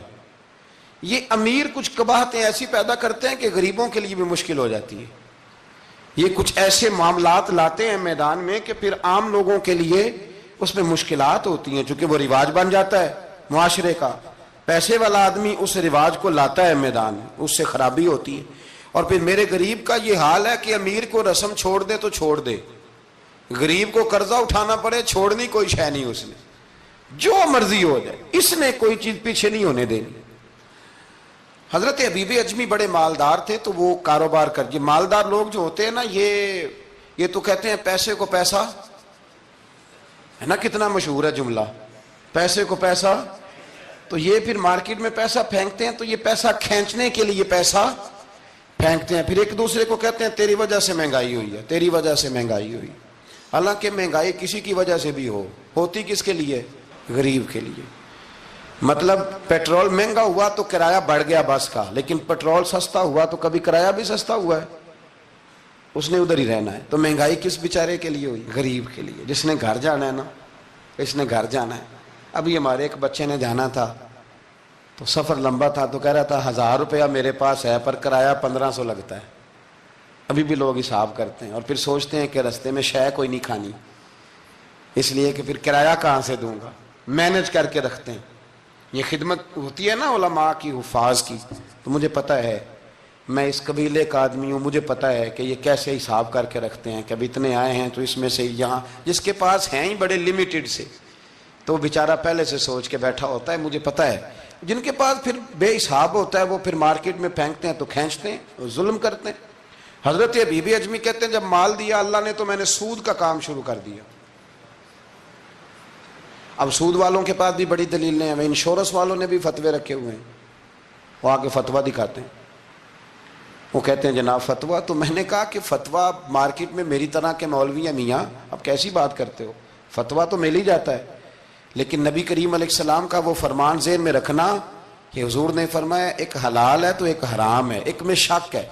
A: یہ امیر کچھ قباحتیں ایسی پیدا کرتے ہیں کہ غریبوں کے لیے بھی مشکل ہو جاتی ہے۔ یہ کچھ ایسے معاملات لاتے ہیں میدان میں کہ پھر عام لوگوں کے لیے اس میں مشکلات ہوتی ہیں، چونکہ وہ رواج بن جاتا ہے معاشرے کا۔ پیسے والا آدمی اس رواج کو لاتا ہے میدان میں، اس سے خرابی ہوتی ہے. اور پھر میرے غریب کا یہ حال ہے کہ امیر کو رسم چھوڑ دے تو چھوڑ دے، غریب کو قرضہ اٹھانا پڑے چھوڑنی کوئی شے نہیں، اس نے جو مرضی ہو جائے، اس نے کوئی چیز پیچھے نہیں ہونے دینی. حضرت حبیب اجمی بڑے مالدار تھے تو وہ کاروبار کر، یہ مالدار لوگ جو ہوتے ہیں نا یہ تو کہتے ہیں پیسے کو پیسہ ہے نا، کتنا مشہور ہے جملہ، پیسے کو پیسہ. تو یہ پھر مارکیٹ میں پیسہ پھینکتے ہیں تو یہ پیسہ کھینچنے کے لیے پیسہ پھینکتے ہیں، پھر ایک دوسرے کو کہتے ہیں تیری وجہ سے مہنگائی ہوئی ہے، تیری وجہ سے مہنگائی ہوئی. حالانکہ مہنگائی کسی کی وجہ سے بھی ہوتی کس کے لیے؟ غریب کے لیے. مطلب پیٹرول مہنگا ہوا تو کرایہ بڑھ گیا بس کا، لیکن پیٹرول سستا ہوا تو کبھی کرایہ بھی سستا ہوا ہے، اس نے ادھر ہی رہنا ہے. تو مہنگائی کس بیچارے کے لیے ہوئی؟ غریب کے لیے، جس نے گھر جانا ہے نا، اس نے گھر جانا ہے. ابھی ہمارے ایک بچے نے جانا تھا تو سفر لمبا تھا تو کہہ رہا تھا 1000 روپیہ میرے پاس ہے پر کرایہ 1500 لگتا ہے. ابھی بھی لوگ حساب کرتے ہیں اور پھر سوچتے ہیں کہ رستے میں شے کوئی نہیں کھانی، اس لیے کہ پھر کرایہ کہاں سے دوں گا، مینج کر کے رکھتے ہیں. یہ خدمت ہوتی ہے نا علماء کی، حفاظ کی. تو مجھے پتہ ہے، میں اس قبیلے کا آدمی ہوں، مجھے پتہ ہے کہ یہ کیسے حساب کر کے رکھتے ہیں کہ اب اتنے آئے ہیں تو اس میں سے یہاں جس کے پاس ہیں ہی بڑے لمیٹڈ سے تو وہ بیچارہ پہلے سے سوچ کے بیٹھا ہوتا ہے. مجھے پتہ ہے جن کے پاس پھر بے حساب ہوتا ہے وہ پھر مارکیٹ میں پھینکتے ہیں تو کھینچتے ہیں، ظلم کرتے ہیں. حضرت حبیب اجمی کہتے ہیں جب مال دیا اللہ نے تو میں نے سود کا کام شروع کر دیا. اب سود والوں کے پاس بھی بڑی دلیلیں ہیں، انشورنس والوں نے بھی فتوے رکھے ہوئے ہیں، وہ آگے فتویٰ دکھاتے ہیں، وہ کہتے ہیں جناب فتویٰ. تو میں نے کہا کہ فتویٰ مارکیٹ میں میری طرح کے مولوی ہیں میاں، اب کیسی بات کرتے ہو، فتویٰ تو مل ہی جاتا ہے. لیکن نبی کریم علیہ السلام کا وہ فرمان ذہن میں رکھنا کہ حضور نے فرمایا ایک حلال ہے تو ایک حرام ہے، ایک میں شک ہے.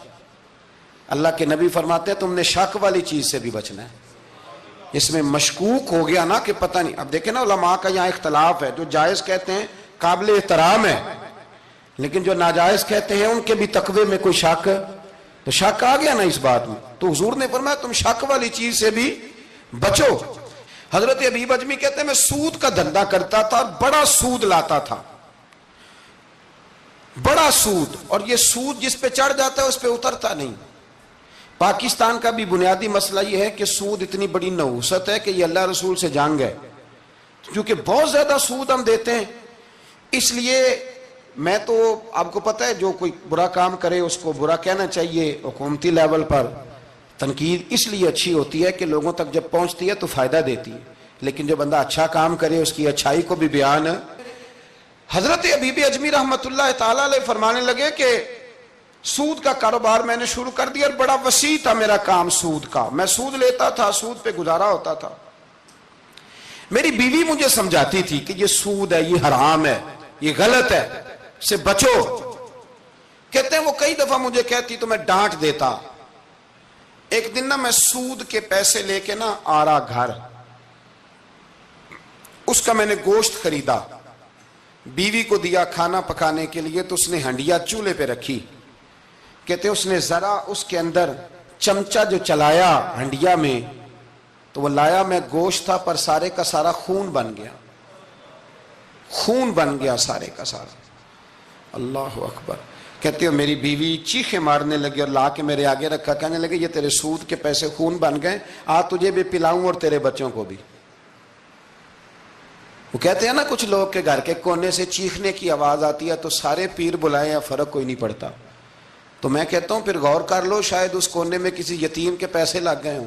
A: اللہ کے نبی فرماتے ہیں تم نے شک والی چیز سے بھی بچنا ہے. اس میں مشکوک ہو گیا نا کہ پتہ نہیں. اب دیکھیں نا علماء کا یہاں اختلاف ہے، جو جائز کہتے ہیں قابل احترام ہے، لیکن جو ناجائز کہتے ہیں ان کے بھی تقوی میں کوئی شک، تو شک آ گیا نا اس بات میں. تو حضور نے فرمایا تم شک والی چیز سے بھی بچو. حضرت حبیب اجمی کہتے ہیں میں سود کا دھندا کرتا تھا، بڑا سود لاتا تھا، بڑا سود، اور یہ سود جس پہ چڑھ جاتا ہے اس پہ اترتا نہیں. پاکستان کا بھی بنیادی مسئلہ یہ ہے کہ سود اتنی بڑی نحوست ہے کہ یہ اللہ رسول سے جنگ ہے، کیونکہ بہت زیادہ سود ہم دیتے ہیں. اس لیے میں تو آپ کو پتہ ہے جو کوئی برا کام کرے اس کو برا کہنا چاہیے. حکومتی لیول پر تنقید اس لیے اچھی ہوتی ہے کہ لوگوں تک جب پہنچتی ہے تو فائدہ دیتی ہے، لیکن جو بندہ اچھا کام کرے اس کی اچھائی کو بھی بیان. حضرت حبیب اجمی رحمۃ اللہ تعالی علیہ فرمانے لگے کہ سود کا کاروبار میں نے شروع کر دیا اور بڑا وسیع تھا میرا کام سود کا، میں سود لیتا تھا، سود پہ گزارا ہوتا تھا. میری بیوی مجھے سمجھاتی تھی کہ یہ سود ہے، یہ حرام ہے، یہ غلط ہے، سے بچو. کہتے ہیں وہ کئی دفعہ مجھے کہتی تو میں ڈانٹ دیتا. ایک دن نا میں سود کے پیسے لے کے نا آ رہا گھر، اس کا میں نے گوشت خریدا، بیوی کو دیا کھانا پکانے کے لیے تو اس نے ہنڈیا چولہے پہ رکھی. کہتے اس نے ذرا اس کے اندر چمچہ جو چلایا ہنڈیا میں تو وہ لایا میں گوشت تھا پر سارے کا سارا خون بن گیا، خون بن گیا سارے کا سارا. اللہ اکبر. کہتے ہو میری بیوی چیخیں مارنے لگی اور لا کے میرے آگے رکھا، کہنے لگے یہ تیرے سود کے پیسے خون بن گئے، آ تجھے بھی پلاؤں اور تیرے بچوں کو بھی. وہ کہتے ہیں نا کچھ لوگ کے گھر کے کونے سے چیخنے کی آواز آتی ہے تو سارے پیر بلائیں یا فرق کوئی نہیں پڑتا. تو میں کہتا ہوں پھر غور کر لو، شاید اس کونے میں کسی یتیم کے پیسے لگ گئے ہوں،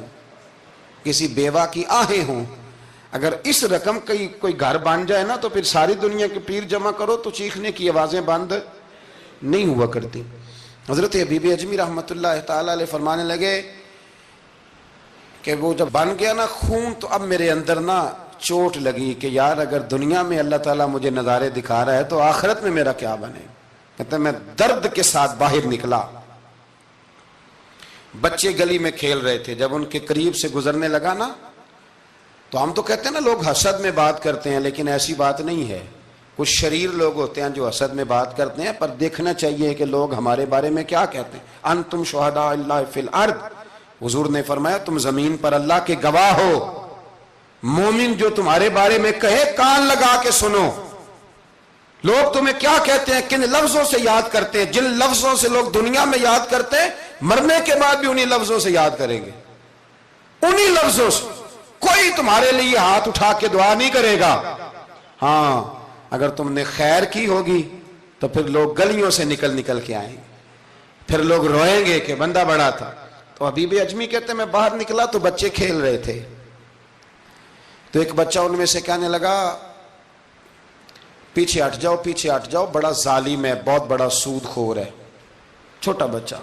A: کسی بیوہ کی آہیں ہوں. اگر اس رقم کی کوئی گھر بن جائے نا تو پھر ساری دنیا کے پیر جمع کرو تو چیخنے کی آوازیں بند نہیں ہوا کرتی. حضرت حبیب اجمی رحمۃ اللہ تعالی علیہ فرمانے لگے کہ وہ جب بن گیا نا خون تو اب میرے اندر نا چوٹ لگی کہ یار اگر دنیا میں اللہ تعالیٰ مجھے نظارے دکھا رہا ہے تو آخرت میں میرا کیا بنے. کہتے ہیں میں درد کے ساتھ باہر نکلا. بچے گلی میں کھیل رہے تھے، جب ان کے قریب سے گزرنے لگا نا تو ہم تو کہتے ہیں نا لوگ حسد میں بات کرتے ہیں، لیکن ایسی بات نہیں ہے. کچھ شریر لوگ ہوتے ہیں جو حسد میں بات کرتے ہیں، پر دیکھنا چاہیے کہ لوگ ہمارے بارے میں کیا کہتے ہیں. انتم شہداء اللہ فی الارض، حضور نے فرمایا تم زمین پر اللہ کے گواہ ہو. مومن جو تمہارے بارے میں کہے کان لگا کے سنو. لوگ تمہیں کیا کہتے ہیں، کن لفظوں سے یاد کرتے ہیں؟ جن لفظوں سے لوگ دنیا میں یاد کرتے ہیں، مرنے کے بعد بھی انہی لفظوں سے یاد کریں گے، انہی لفظوں سے۔ کوئی تمہارے لیے ہاتھ اٹھا کے دعا نہیں کرے گا۔ ہاں اگر تم نے خیر کی ہوگی تو پھر لوگ گلیوں سے نکل نکل کے آئیں گے، پھر لوگ روئیں گے کہ بندہ بڑا تھا۔ تو حبیب اجمی کہتے ہیں میں باہر نکلا تو بچے کھیل رہے تھے، تو ایک بچہ ان میں سے کہنے لگا پیچھے ہٹ جاؤ، پیچھے ہٹ جاؤ، بڑا ظالم ہے، بہت بڑا سود خور ہے۔ چھوٹا بچہ،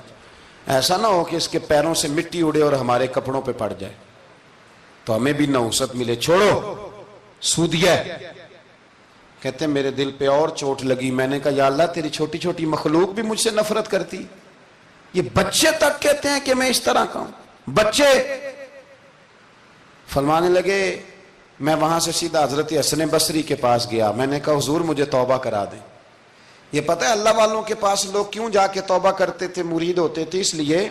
A: ایسا نہ ہو کہ اس کے پیروں سے مٹی اڑے اور ہمارے کپڑوں پہ پڑ جائے تو ہمیں بھی نحوست ملے، چھوڑو سودیہ ہے۔ کہتے ہیں میرے دل پہ اور چوٹ لگی، میں نے کہا یا اللہ تیری چھوٹی چھوٹی مخلوق بھی مجھ سے نفرت کرتی، یہ بچے تک کہتے ہیں کہ میں اس طرح کا ہوں۔ بچے فرمانے لگے، میں وہاں سے سیدھا حضرت حسن بصری کے پاس گیا، میں نے کہا حضور مجھے توبہ کرا دیں۔ یہ پتہ ہے اللہ والوں کے پاس لوگ کیوں جا کے توبہ کرتے تھے، مرید ہوتے تھے؟ اس لیے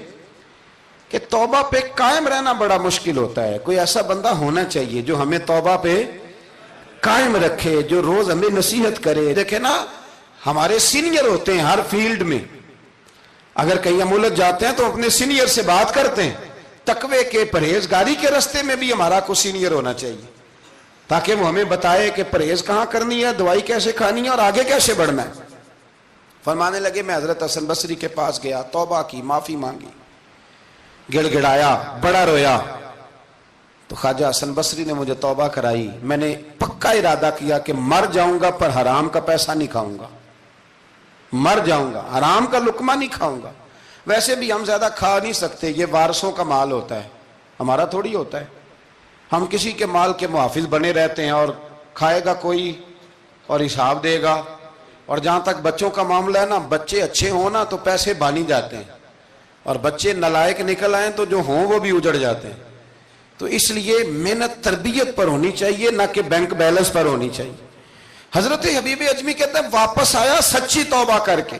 A: کہ توبہ پہ قائم رہنا بڑا مشکل ہوتا ہے، کوئی ایسا بندہ ہونا چاہیے جو ہمیں توبہ پہ قائم رکھے، جو روز ہمیں نصیحت کرے۔ دیکھیں نا، ہمارے سینئر ہوتے ہیں ہر فیلڈ میں، اگر کہیں ہم الجھ جاتے ہیں تو اپنے سینئر سے بات کرتے ہیں۔ تقوی کے پرہیزگاری کے راستے میں بھی ہمارا کو سینئر ہونا چاہیے تاکہ وہ ہمیں بتائے کہ پرہیز کہاں کرنی ہے، دوائی کیسے کھانی ہے اور آگے کیسے بڑھنا ہے۔ فرمانے لگے میں حضرت حسن بصری کے پاس گیا، توبہ کی، معافی مانگی، گڑ گڑایا، بڑا رویا، تو خواجہ حسن بصری نے مجھے توبہ کرائی۔ میں نے پکا ارادہ کیا کہ مر جاؤں گا پر حرام کا پیسہ نہیں کھاؤں گا، مر جاؤں گا حرام کا لقمہ نہیں کھاؤں گا۔ ویسے بھی ہم زیادہ کھا نہیں سکتے، یہ وارثوں کا مال ہوتا ہے، ہمارا تھوڑی ہوتا ہے۔ ہم کسی کے مال کے محافظ بنے رہتے ہیں، اور کھائے گا کوئی اور حساب دے گا۔ اور جہاں تک بچوں کا معاملہ ہے نا، بچے اچھے ہوں نا تو پیسے بانی جاتے ہیں، اور بچے نالائق نکل آئیں تو جو ہوں وہ بھی اجڑ جاتے ہیں۔ تو اس لیے محنت تربیت پر ہونی چاہیے، نہ کہ بینک بیلنس پر ہونی چاہیے۔ حضرت حبیب اجمی کہتے ہیں واپس آیا سچی توبہ کر کے،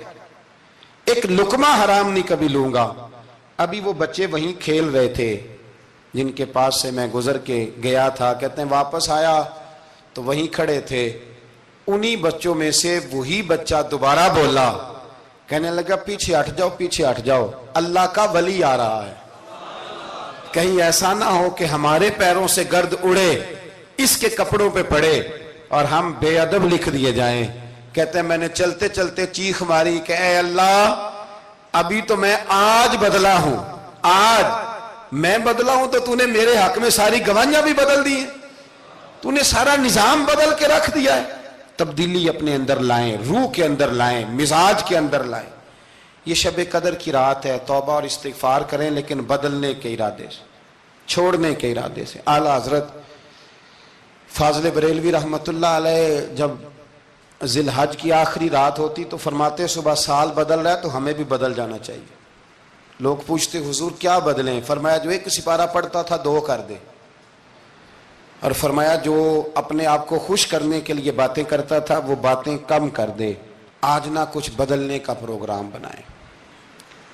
A: ایک لقمہ حرام نہیں کبھی لوں گا۔ ابھی وہ بچے وہیں کھیل رہے تھے جن کے پاس سے میں گزر کے گیا تھا، کہتے ہیں واپس آیا تو وہیں کھڑے تھے، انہی بچوں میں سے وہی بچہ دوبارہ بولا، کہنے لگا پیچھے ہٹ جاؤ، پیچھے ہٹ جاؤ، اللہ کا ولی آ رہا ہے، کہیں ایسا نہ ہو کہ ہمارے پیروں سے گرد اڑے، اس کے کپڑوں پہ پڑے اور ہم بے ادب لکھ دیے جائیں۔ کہتے ہیں میں نے چلتے چلتے چیخ ماری کہ اے اللہ، ابھی تو میں آج بدلا ہوں، آج میں بدلا ہوں تو تو نے میرے حق میں ساری گواہیاں بھی بدل دی ہیں، تو نے سارا نظام بدل کے رکھ دیا ہے۔ تبدیلی اپنے اندر لائیں، روح کے اندر لائیں، مزاج کے اندر لائیں۔ یہ شب قدر کی رات ہے، توبہ اور استغفار کریں، لیکن بدلنے کے ارادے سے، چھوڑنے کے ارادے سے۔ اعلیٰ حضرت فاضل بریلوی رحمت اللہ علیہ جب ذی الحج کی آخری رات ہوتی تو فرماتے صبح سال بدل رہا ہے تو ہمیں بھی بدل جانا چاہیے۔ لوگ پوچھتے حضور کیا بدلیں؟ فرمایا جو ایک سپارہ پڑھتا تھا 2 کر دے، اور فرمایا جو اپنے آپ کو خوش کرنے کے لیے باتیں کرتا تھا وہ باتیں کم کر دے۔ آج نہ کچھ بدلنے کا پروگرام بنائیں،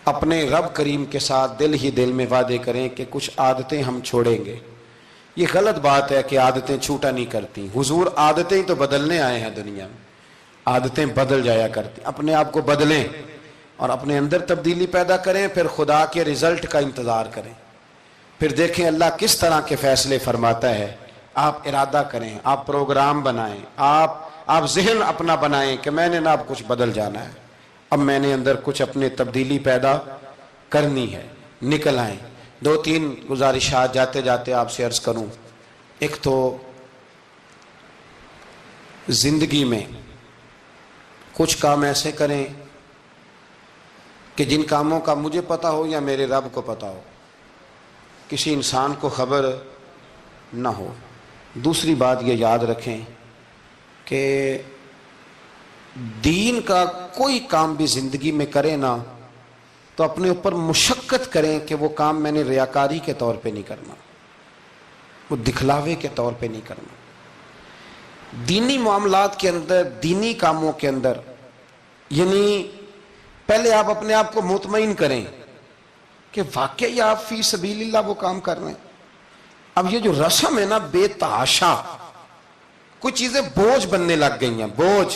A: اپنے رب کریم کے ساتھ دل ہی دل میں وعدے کریں کہ کچھ عادتیں ہم چھوڑیں گے۔ یہ غلط بات ہے کہ عادتیں چھوٹا نہیں کرتی، حضور عادتیں تو بدلنے آئے ہیں دنیا میں، عادتیں بدل جایا کرتی۔ اپنے آپ کو بدلیں اور اپنے اندر تبدیلی پیدا کریں، پھر خدا کے رزلٹ کا انتظار کریں، پھر دیکھیں اللہ کس طرح کے فیصلے فرماتا ہے۔ آپ ارادہ کریں، آپ پروگرام بنائیں، آپ ذہن اپنا بنائیں کہ میں نے نا اب کچھ بدل جانا ہے، اب میں نے اندر کچھ اپنے تبدیلی پیدا کرنی ہے، نکل آئیں۔ 2-3 گزارشات جاتے جاتے آپ سے عرض کروں۔ ایک تو زندگی میں کچھ کام ایسے کریں کہ جن کاموں کا مجھے پتا ہو یا میرے رب کو پتا ہو، کسی انسان کو خبر نہ ہو۔ دوسری بات یہ یاد رکھیں کہ دین کا کوئی کام بھی زندگی میں کرے نا تو اپنے اوپر مشقت کریں کہ وہ کام میں نے ریاکاری کے طور پہ نہیں کرنا، وہ دکھلاوے کے طور پہ نہیں کرنا۔ دینی معاملات کے اندر، دینی کاموں کے اندر، یعنی پہلے آپ اپنے آپ کو مطمئن کریں کہ واقعی آپ فی سبیل اللہ وہ کام کر رہے ہیں۔ اب یہ جو رسم ہے نا بے تحاشا، کچھ چیزیں بوجھ بننے لگ گئی ہیں، بوجھ۔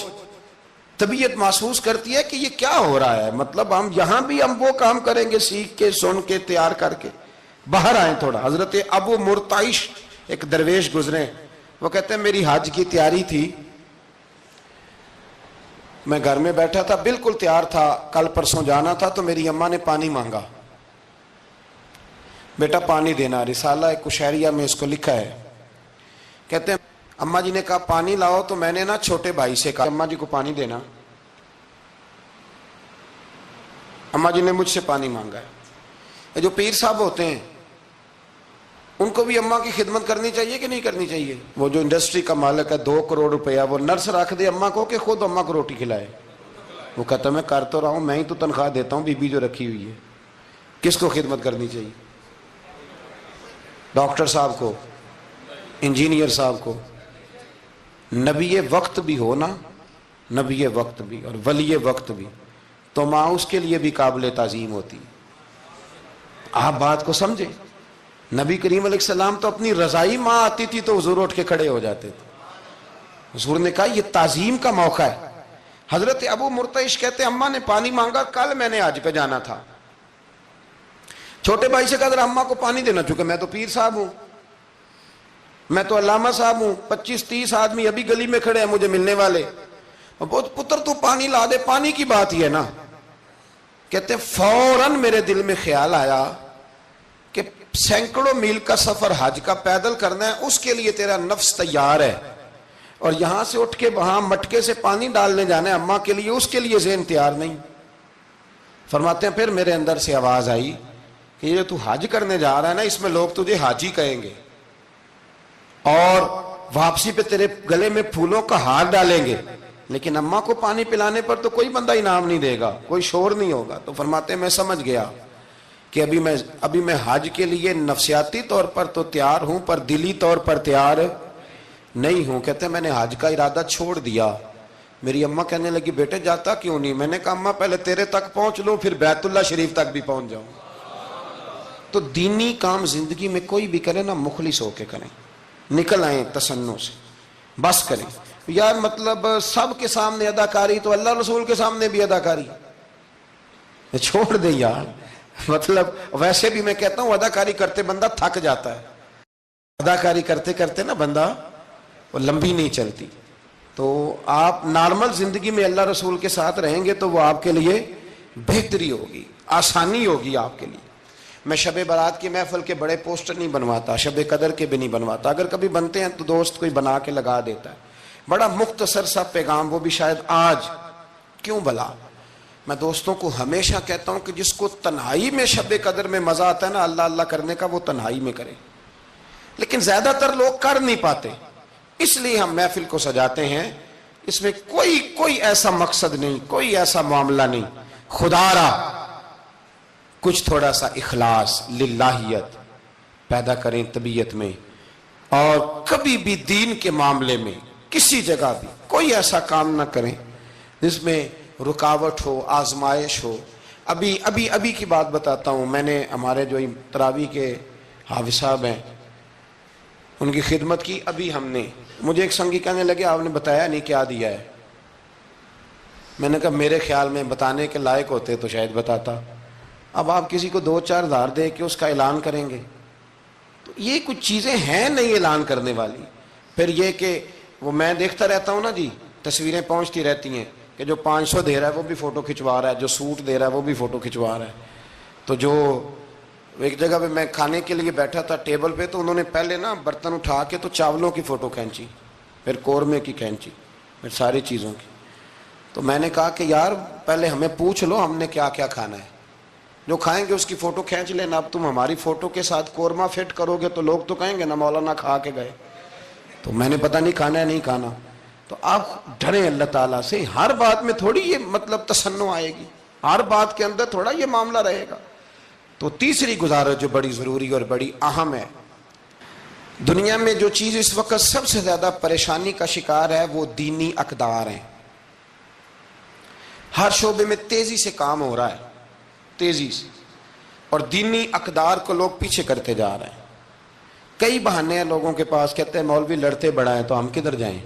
A: طبیعت محسوس کرتی ہے کہ یہ کیا ہو رہا ہے، مطلب ہم یہاں بھی ہم وہ کام کریں گے سیکھ کے سن کے تیار کر کے، باہر آئیں تھوڑا۔ حضرت ابو مرتعش ایک درویش گزرے، وہ کہتے ہیں میری حج کی تیاری تھی، میں گھر میں بیٹھا تھا بالکل تیار تھا، کل پرسوں جانا تھا، تو میری اماں نے پانی مانگا، بیٹا پانی دینا۔ رسالہ کشیریہ میں اس کو لکھا ہے، کہتے ہیں اماں جی نے کہا پانی لاؤ، تو میں نے نا چھوٹے بھائی سے کہا اماں جی کو پانی دینا، اماں جی نے مجھ سے پانی مانگا ہے۔ یہ جو پیر صاحب ہوتے ہیں ان کو بھی اماں کی خدمت کرنی چاہیے کہ نہیں کرنی چاہیے؟ وہ جو انڈسٹری کا مالک ہے 2 کروڑ روپیہ وہ نرس رکھ دے اماں کو کہ خود اماں کو روٹی کھلائے؟ وہ کہتا میں کر تو رہا ہوں، میں ہی تو تنخواہ دیتا ہوں، بی بی جو رکھی ہوئی ہے۔ کس کو خدمت کرنی چاہیے؟ ڈاکٹر صاحب کو، انجینئر صاحب کو۔ نبی وقت بھی ہونا، نبی وقت بھی اور ولی وقت بھی، تو ماں اس کے لیے بھی قابل تعظیم ہوتی۔ آپ بات کو سمجھیں، نبی کریم علیہ السلام تو اپنی رضائی ماں آتی تھی تو حضور اٹھ کے کھڑے ہو جاتے تھے۔ حضور نے کہا یہ تعظیم کا موقع ہے۔ حضرت ابو مرتعش کہتے ہیں اماں نے پانی مانگا، کل میں نے حج پہ جانا تھا، چھوٹے بھائی سے کہا ذرا اماں کو پانی دینا، چونکہ میں تو پیر صاحب ہوں، میں تو علامہ صاحب ہوں، 25-30 آدمی ابھی گلی میں کھڑے ہیں مجھے ملنے والے، بہت پتر تو پانی لا دے، پانی کی بات ہی ہے نا۔ کہتے ہیں فوراً میرے دل میں خیال آیا کہ سینکڑوں میل کا سفر حج کا پیدل کرنا ہے، اس کے لیے تیرا نفس تیار ہے، اور یہاں سے اٹھ کے وہاں مٹکے سے پانی ڈالنے جانا ہے اماں کے لیے، اس کے لیے ذہن تیار نہیں۔ فرماتے ہیں پھر میرے اندر سے آواز آئی کہ یہ تو حج کرنے جا رہا ہے نا، اس میں لوگ تجھے حاجی کہیں گے، اور واپسی پہ تیرے گلے میں پھولوں کا ہار ڈالیں گے، لیکن اماں کو پانی پلانے پر تو کوئی بندہ انعام نہیں دے گا، کوئی شور نہیں ہوگا۔ تو فرماتے ہیں میں سمجھ گیا کہ ابھی میں حج کے لیے نفسیاتی طور پر تو تیار ہوں پر دلی طور پر تیار نہیں ہوں۔ کہتے ہیں میں نے حج کا ارادہ چھوڑ دیا۔ میری اماں کہنے لگی بیٹے جاتا کیوں نہیں؟ میں نے کہا اماں پہلے تیرے تک پہنچ لوں پھر بیت اللہ شریف تک بھی پہنچ جاؤں۔ تو دینی کام زندگی میں کوئی بھی کرے نا مخلص ہو کے کریں، نکل آئیں تصنع سے، بس کریں۔ یار مطلب سب کے سامنے اداکاری تو اللہ رسول کے سامنے بھی اداکاری، چھوڑ دیں یار۔ مطلب ویسے بھی میں کہتا ہوں اداکاری کرتے بندہ تھک جاتا ہے، اداکاری کرتے کرتے نا بندہ وہ لمبی نہیں چلتی۔ تو آپ نارمل زندگی میں اللہ رسول کے ساتھ رہیں گے تو وہ آپ کے لیے بہتری ہوگی، آسانی ہوگی آپ کے لیے۔ میں شب برات کی محفل کے بڑے پوسٹر نہیں بنواتا، شب قدر کے بھی نہیں بنواتا، اگر کبھی بنتے ہیں تو دوست کوئی بنا کے لگا دیتا ہے، بڑا مختصر سا پیغام، وہ بھی شاید آج کیوں بلا۔ میں دوستوں کو ہمیشہ کہتا ہوں کہ جس کو تنہائی میں شب قدر میں مزہ آتا ہے نا اللہ اللہ کرنے کا، وہ تنہائی میں کرے، لیکن زیادہ تر لوگ کر نہیں پاتے، اس لیے ہم محفل کو سجاتے ہیں۔ اس میں کوئی ایسا مقصد نہیں، کوئی ایسا معاملہ نہیں، خدا را کچھ تھوڑا سا اخلاص للہیت پیدا کریں طبیعت میں، اور کبھی بھی دین کے معاملے میں کسی جگہ بھی کوئی ایسا کام نہ کریں جس میں رکاوٹ ہو، آزمائش ہو۔ ابھی کی بات بتاتا ہوں، میں نے ہمارے جو تراویح کے حافظ صاحب ہیں ان کی خدمت کی۔ ابھی ہم نے، مجھے ایک سنگی کہنے لگے آپ نے بتایا نہیں کیا دیا ہے۔ میں نے کہا میرے خیال میں بتانے کے لائق ہوتے تو شاید بتاتا۔ اب آپ کسی کو 2-4 ہزار دے کے اس کا اعلان کریں گے تو یہ کچھ چیزیں ہیں نہیں اعلان کرنے والی۔ پھر یہ کہ وہ میں دیکھتا رہتا ہوں نا جی، تصویریں پہنچتی رہتی ہیں کہ جو 500 دے رہا ہے وہ بھی فوٹو کھنچوا رہا ہے، جو سوٹ دے رہا ہے وہ بھی فوٹو کھنچوا رہا ہے۔ تو جو ایک جگہ پہ میں کھانے کے لیے بیٹھا تھا ٹیبل پہ، تو انہوں نے پہلے نا برتن اٹھا کے تو چاولوں کی فوٹو کھینچی، پھر قورمے کی کھینچی، پھر ساری چیزوں کی۔ تو میں نے کہا کہ یار پہلے ہمیں پوچھ لو ہم نے کیا کیا کھانا ہے، جو کھائیں گے اس کی فوٹو کھینچ لینا۔ اب تم ہماری فوٹو کے ساتھ قورمہ فٹ کرو گے تو لوگ تو کہیں گے نا مولانا کھا کے گئے، تو میں نے پتہ نہیں کھانا ہے نہیں کھانا۔ تو آپ ڈریں اللہ تعالیٰ سے، ہر بات میں تھوڑی یہ مطلب تصنع آئے گی، ہر بات کے اندر تھوڑا یہ معاملہ رہے گا۔ تو تیسری گزارش جو بڑی ضروری اور بڑی اہم ہے، دنیا میں جو چیز اس وقت سب سے زیادہ پریشانی کا شکار ہے وہ دینی اقدار ہیں۔ ہر شعبے میں تیزی سے کام ہو رہا ہے، تیزی سے، اور دینی اقدار کو لوگ پیچھے کرتے جا رہے ہیں۔ کئی بہانے ہیں لوگوں کے پاس، کہتے ہیں مولوی لڑتے بڑا ہے تو ہم کدھر جائیں،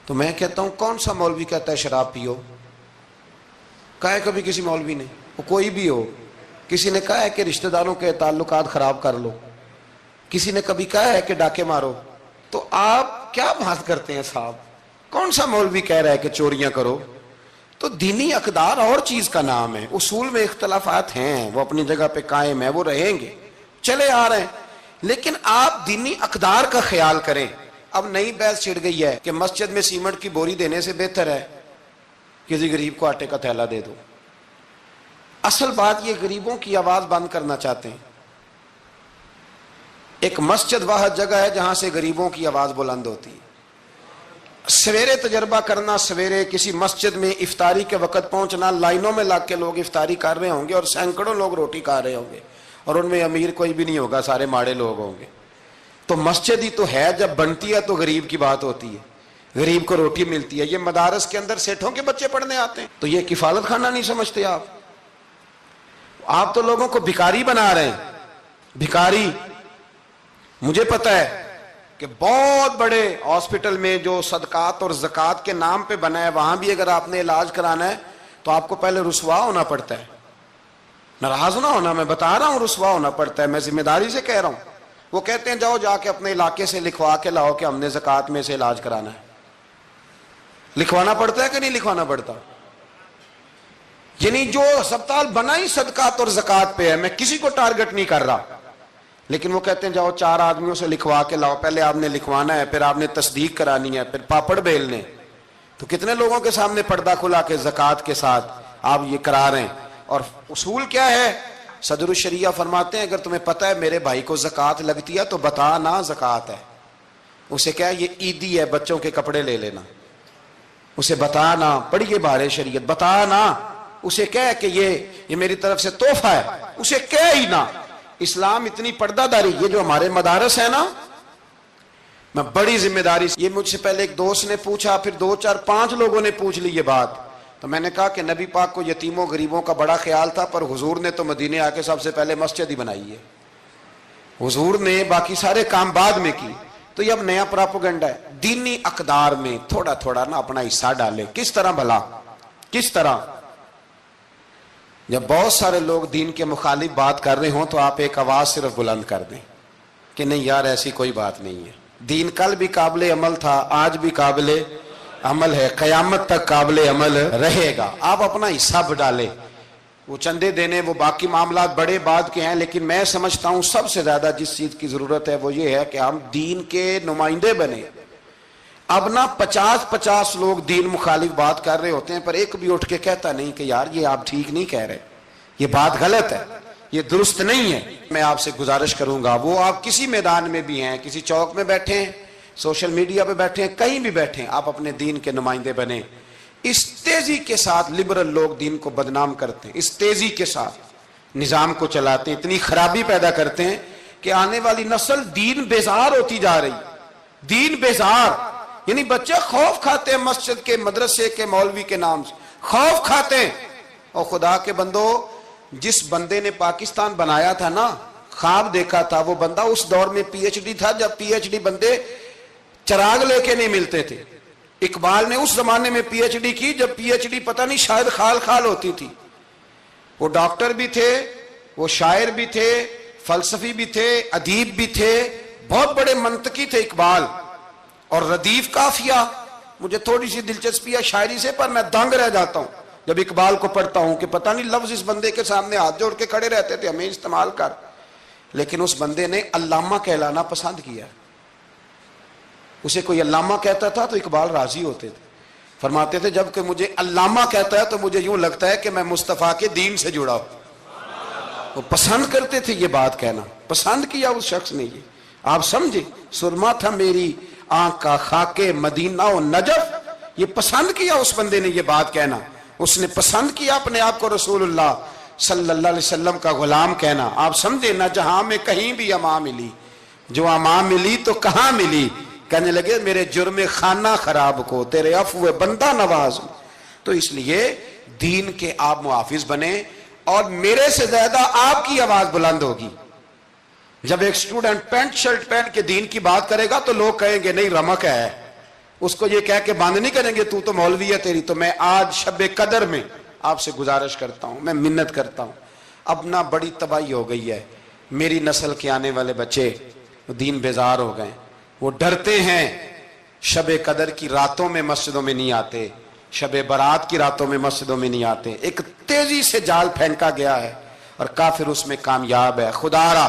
A: تو میں کہتا ہوں کون سا مولوی کہتا ہے شراب پیو؟ کہا ہے کبھی کسی مولوی نے؟ وہ کوئی بھی ہو. کسی نے کہا ہے کہ رشتہ داروں کے تعلقات خراب کر لو؟ کسی نے کبھی کہا ہے کہ ڈاکے مارو؟ تو آپ کیا بات کرتے ہیں صاحب؟ کون سا مولوی کہہ رہا ہے کہ چوریاں کرو؟ تو دینی اقدار اور چیز کا نام ہے. اصول میں اختلافات ہیں، وہ اپنی جگہ پہ قائم ہیں، وہ رہیں گے، چلے آ رہے ہیں، لیکن آپ دینی اقدار کا خیال کریں. اب نئی بحث چھڑ گئی ہے کہ مسجد میں سیمنٹ کی بوری دینے سے بہتر ہے کسی غریب کو آٹے کا تھیلا دے دو. اصل بات یہ غریبوں کی آواز بند کرنا چاہتے ہیں. ایک مسجد واحد جگہ ہے جہاں سے غریبوں کی آواز بلند ہوتی ہے. سویرے تجربہ کرنا، سویرے کسی مسجد میں افطاری کے وقت پہنچنا، لائنوں میں لگ کے لوگ افطاری کر رہے ہوں گے اور سینکڑوں لوگ روٹی کھا رہے ہوں گے، اور ان میں امیر کوئی بھی نہیں ہوگا، سارے ماڑے لوگ ہوں گے. تو مسجد ہی تو ہے، جب بنتی ہے تو غریب کی بات ہوتی ہے، غریب کو روٹی ملتی ہے. یہ مدارس کے اندر سیٹھوں کے بچے پڑھنے آتے ہیں، تو یہ کفالت خانہ نہیں سمجھتے آپ تو لوگوں کو بھکاری بنا رہے ہیں. بھکاری. مجھے پتہ ہے کہ بہت بڑے ہاسپٹل میں جو صدقات اور زکوٰۃ کے نام پہ بنا ہے، وہاں بھی اگر آپ نے علاج کرانا ہے تو آپ کو پہلے رسوا ہونا پڑتا ہے. ناراض نہ ہونا، میں بتا رہا ہوں رسوا ہونا پڑتا ہے، میں ذمہ داری سے کہہ رہا ہوں. وہ کہتے ہیں جاؤ جا کے اپنے علاقے سے لکھوا کے لاؤ کہ ہم نے زکوٰۃ میں سے علاج کرانا ہے. لکھوانا پڑتا ہے کہ نہیں لکھوانا پڑتا؟ یعنی جو ہسپتال بنا ہی صدقات اور زکوٰۃ پہ ہے، میں کسی کو ٹارگٹ نہیں کر رہا، لیکن وہ کہتے ہیں جاؤ 4 آدمیوں سے لکھوا کے لاؤ. پہلے آپ نے لکھوانا ہے، پھر آپ نے تصدیق کرانی ہے، پھر پاپڑ بیلنے. تو کتنے لوگوں کے سامنے پردہ کھلا کے زکوٰۃ کے ساتھ آپ یہ کرا رہے ہیں. اور اصول کیا ہے؟ صدر الشریعہ فرماتے ہیں اگر تمہیں پتہ ہے میرے بھائی کو زکوٰۃ لگتی ہے تو بتا نا زکوٰۃ ہے. اسے کیا یہ عیدی ہے، بچوں کے کپڑے لے لینا. اسے بتا نا، پڑھیے بارے شریعت، بتا نا. اسے کہہ کہ یہ میری طرف سے تحفہ ہے، اسے کہہ ہی نا. اسلام اتنی پردہ داری. یہ جو ہمارے مدارس ہیں نا، میں بڑی ذمہ داری سے، یہ مجھ سے پہلے ایک دوست نے پوچھا، پھر 2 4 5 لوگوں نے پوچھ لی یہ بات. تو میں نے کہا کہ نبی پاک کو یتیموں غریبوں کا بڑا خیال تھا، پر حضور نے تو مدینے آ کے سب سے پہلے مسجد ہی بنائی ہے. حضور نے باقی سارے کام بعد میں کی. تو یہ اب نیا پراپیگنڈا ہے. دینی اقدار میں تھوڑا تھوڑا نا اپنا حصہ ڈالے. کس طرح بھلا؟ کس طرح؟ جب بہت سارے لوگ دین کے مخالف بات کر رہے ہوں تو آپ ایک آواز صرف بلند کر دیں کہ نہیں یار ایسی کوئی بات نہیں ہے. دین کل بھی قابل عمل تھا، آج بھی قابل عمل ہے، قیامت تک قابل عمل رہے گا. آپ اپنا حصہ ڈالیں. وہ چندے دینے، وہ باقی معاملات بڑے بعد کے ہیں، لیکن میں سمجھتا ہوں سب سے زیادہ جس چیز کی ضرورت ہے وہ یہ ہے کہ ہم دین کے نمائندے بنیں. اب نہ 50 لوگ دین مخالف بات کر رہے ہوتے ہیں، پر ایک بھی اٹھ کے کہتا نہیں کہ یار یہ آپ ٹھیک نہیں کہہ رہے، یہ بات غلط ہے، یہ درست نہیں ہے. میں آپ سے گزارش کروں گا، وہ آپ کسی میدان میں بھی ہیں، کسی چوک میں بیٹھے ہیں، سوشل میڈیا پہ بیٹھے ہیں، کہیں بھی بیٹھے ہیں، آپ اپنے دین کے نمائندے بنیں. اس تیزی کے ساتھ لبرل لوگ دین کو بدنام کرتے ہیں، اس تیزی کے ساتھ نظام کو چلاتے ہیں، اتنی خرابی پیدا کرتے ہیں کہ آنے والی نسل دین بیزار ہوتی جا رہی. دین بیزار یعنی بچے خوف کھاتے ہیں مسجد کے، مدرسے کے، مولوی کے نام سے خوف کھاتے ہیں. اور خدا کے بندو، جس بندے نے پاکستان بنایا تھا نا، خواب دیکھا تھا، وہ بندہ اس دور میں پی ایچ ڈی تھا جب پی ایچ ڈی بندے چراغ لے کے نہیں ملتے تھے. اقبال نے اس زمانے میں پی ایچ ڈی کی جب پی ایچ ڈی پتہ نہیں شاید خال خال ہوتی تھی. وہ ڈاکٹر بھی تھے، وہ شاعر بھی تھے، فلسفی بھی تھے، ادیب بھی تھے، بہت بڑے منطقی تھے اقبال. اور ردیف قافیہ، مجھے تھوڑی سی دلچسپی ہے شاعری سے، پر میں دنگ رہ جاتا ہوں جب اقبال کو پڑھتا ہوں کہ پتہ نہیں لفظ اس بندے کے سامنے ہاتھ جوڑ کے کھڑے رہتے تھے ہمیں استعمال کر. لیکن اس بندے نے علامہ کہلانا پسند کیا. اسے کوئی علامہ کہتا تھا تو اقبال راضی ہوتے تھے، فرماتے تھے جب کہ مجھے علامہ کہتا ہے تو مجھے یوں لگتا ہے کہ میں مصطفیٰ کے دین سے جڑا ہوں. وہ پسند کرتے تھے یہ بات کہنا، پسند کیا اس شخص نے. یہ آپ سمجھے، سرما تھا میری آنکھ کا خاک مدینہ و نجف، یہ پسند کیا اس بندے نے یہ بات کہنا. اس نے پسند کیا اپنے آپ کو رسول اللہ صلی اللہ علیہ وسلم کا غلام کہنا. آپ سمجھے نہ جہاں میں کہیں بھی اما ملی، جو اما ملی تو کہاں ملی. کہنے لگے میرے جرم خانہ خراب کو تیرے عفو بندہ نواز. تو اس لیے دین کے آپ محافظ بنیں، اور میرے سے زیادہ آپ کی آواز بلند ہوگی. جب ایک سٹوڈنٹ پینٹ شرٹ پہن کے دین کی بات کرے گا تو لوگ کہیں گے نہیں رمق ہے، اس کو یہ کہہ کے بند نہیں کریں گے تو مولوی ہے تیری. تو میں آج شب قدر میں آپ سے گزارش کرتا ہوں, میں منت کرتا ہوں. اب نہ بڑی تباہی ہو گئی ہے, میری نسل کے آنے والے بچے دین بیزار ہو گئے, وہ ڈرتے ہیں, شب قدر کی راتوں میں مسجدوں میں نہیں آتے, شب برات کی راتوں میں مسجدوں میں نہیں آتے. ایک تیزی سے جال پھینکا گیا ہے اور کافر اس میں کامیاب ہے. خدا را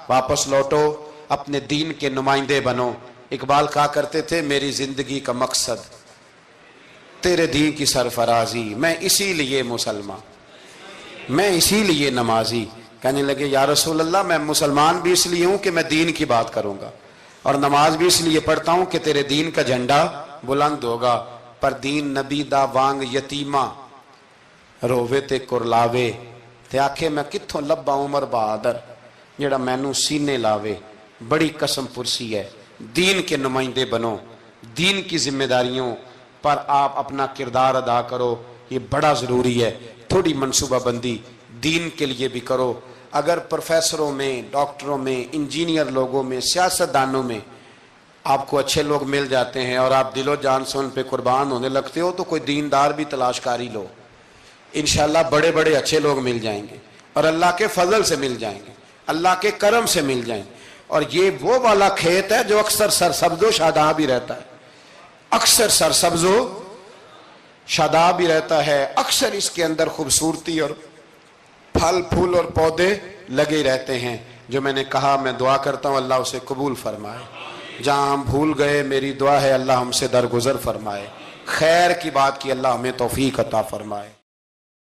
A: واپس لوٹو, اپنے دین کے نمائندے بنو. اقبال کہا کرتے تھے میری زندگی کا مقصد تیرے دین کی سرفرازی, میں اسی لیے مسلمان, میں اسی لیے نمازی. کہنے لگے یا رسول اللہ میں مسلمان بھی اس لیے ہوں کہ میں دین کی بات کروں گا, اور نماز بھی اس لیے پڑھتا ہوں کہ تیرے دین کا جھنڈا بلند ہوگا. پر دین نبی دا وانگ یتیمہ رووے تے کرلاوے, تے آکھے میں کتھوں لبا عمر بہادر جڑا مینوں سینے لاوے. بڑی قسم پرسی ہے. دین کے نمائندے بنو, دین کی ذمہ داریوں پر آپ اپنا کردار ادا کرو, یہ بڑا ضروری ہے. تھوڑی منصوبہ بندی دین کے لیے بھی کرو. اگر پروفیسروں میں, ڈاکٹروں میں, انجینئر لوگوں میں, سیاستدانوں میں آپ کو اچھے لوگ مل جاتے ہیں اور آپ دل و جان سے ان پہ قربان ہونے لگتے ہو, تو کوئی دیندار بھی تلاش کاری لو, انشاءاللہ بڑے بڑے اچھے لوگ مل جائیں گے, اور اللہ کے فضل سے مل جائیں گے, اللہ کے کرم سے مل جائیں گے. اور یہ وہ والا کھیت ہے جو اکثر سرسبز و شاداب ہی رہتا ہے, اکثر سرسبز و شاداب ہی رہتا ہے, اکثر اس کے اندر خوبصورتی اور پھل پھول اور پودے لگے رہتے ہیں. جو میں نے کہا میں دعا کرتا ہوں اللہ اسے قبول فرمائے. جہاں ہم بھول گئے میری دعا ہے اللہ ہم سے درگزر فرمائے. خیر کی بات کی اللہ ہمیں توفیق عطا فرمائے.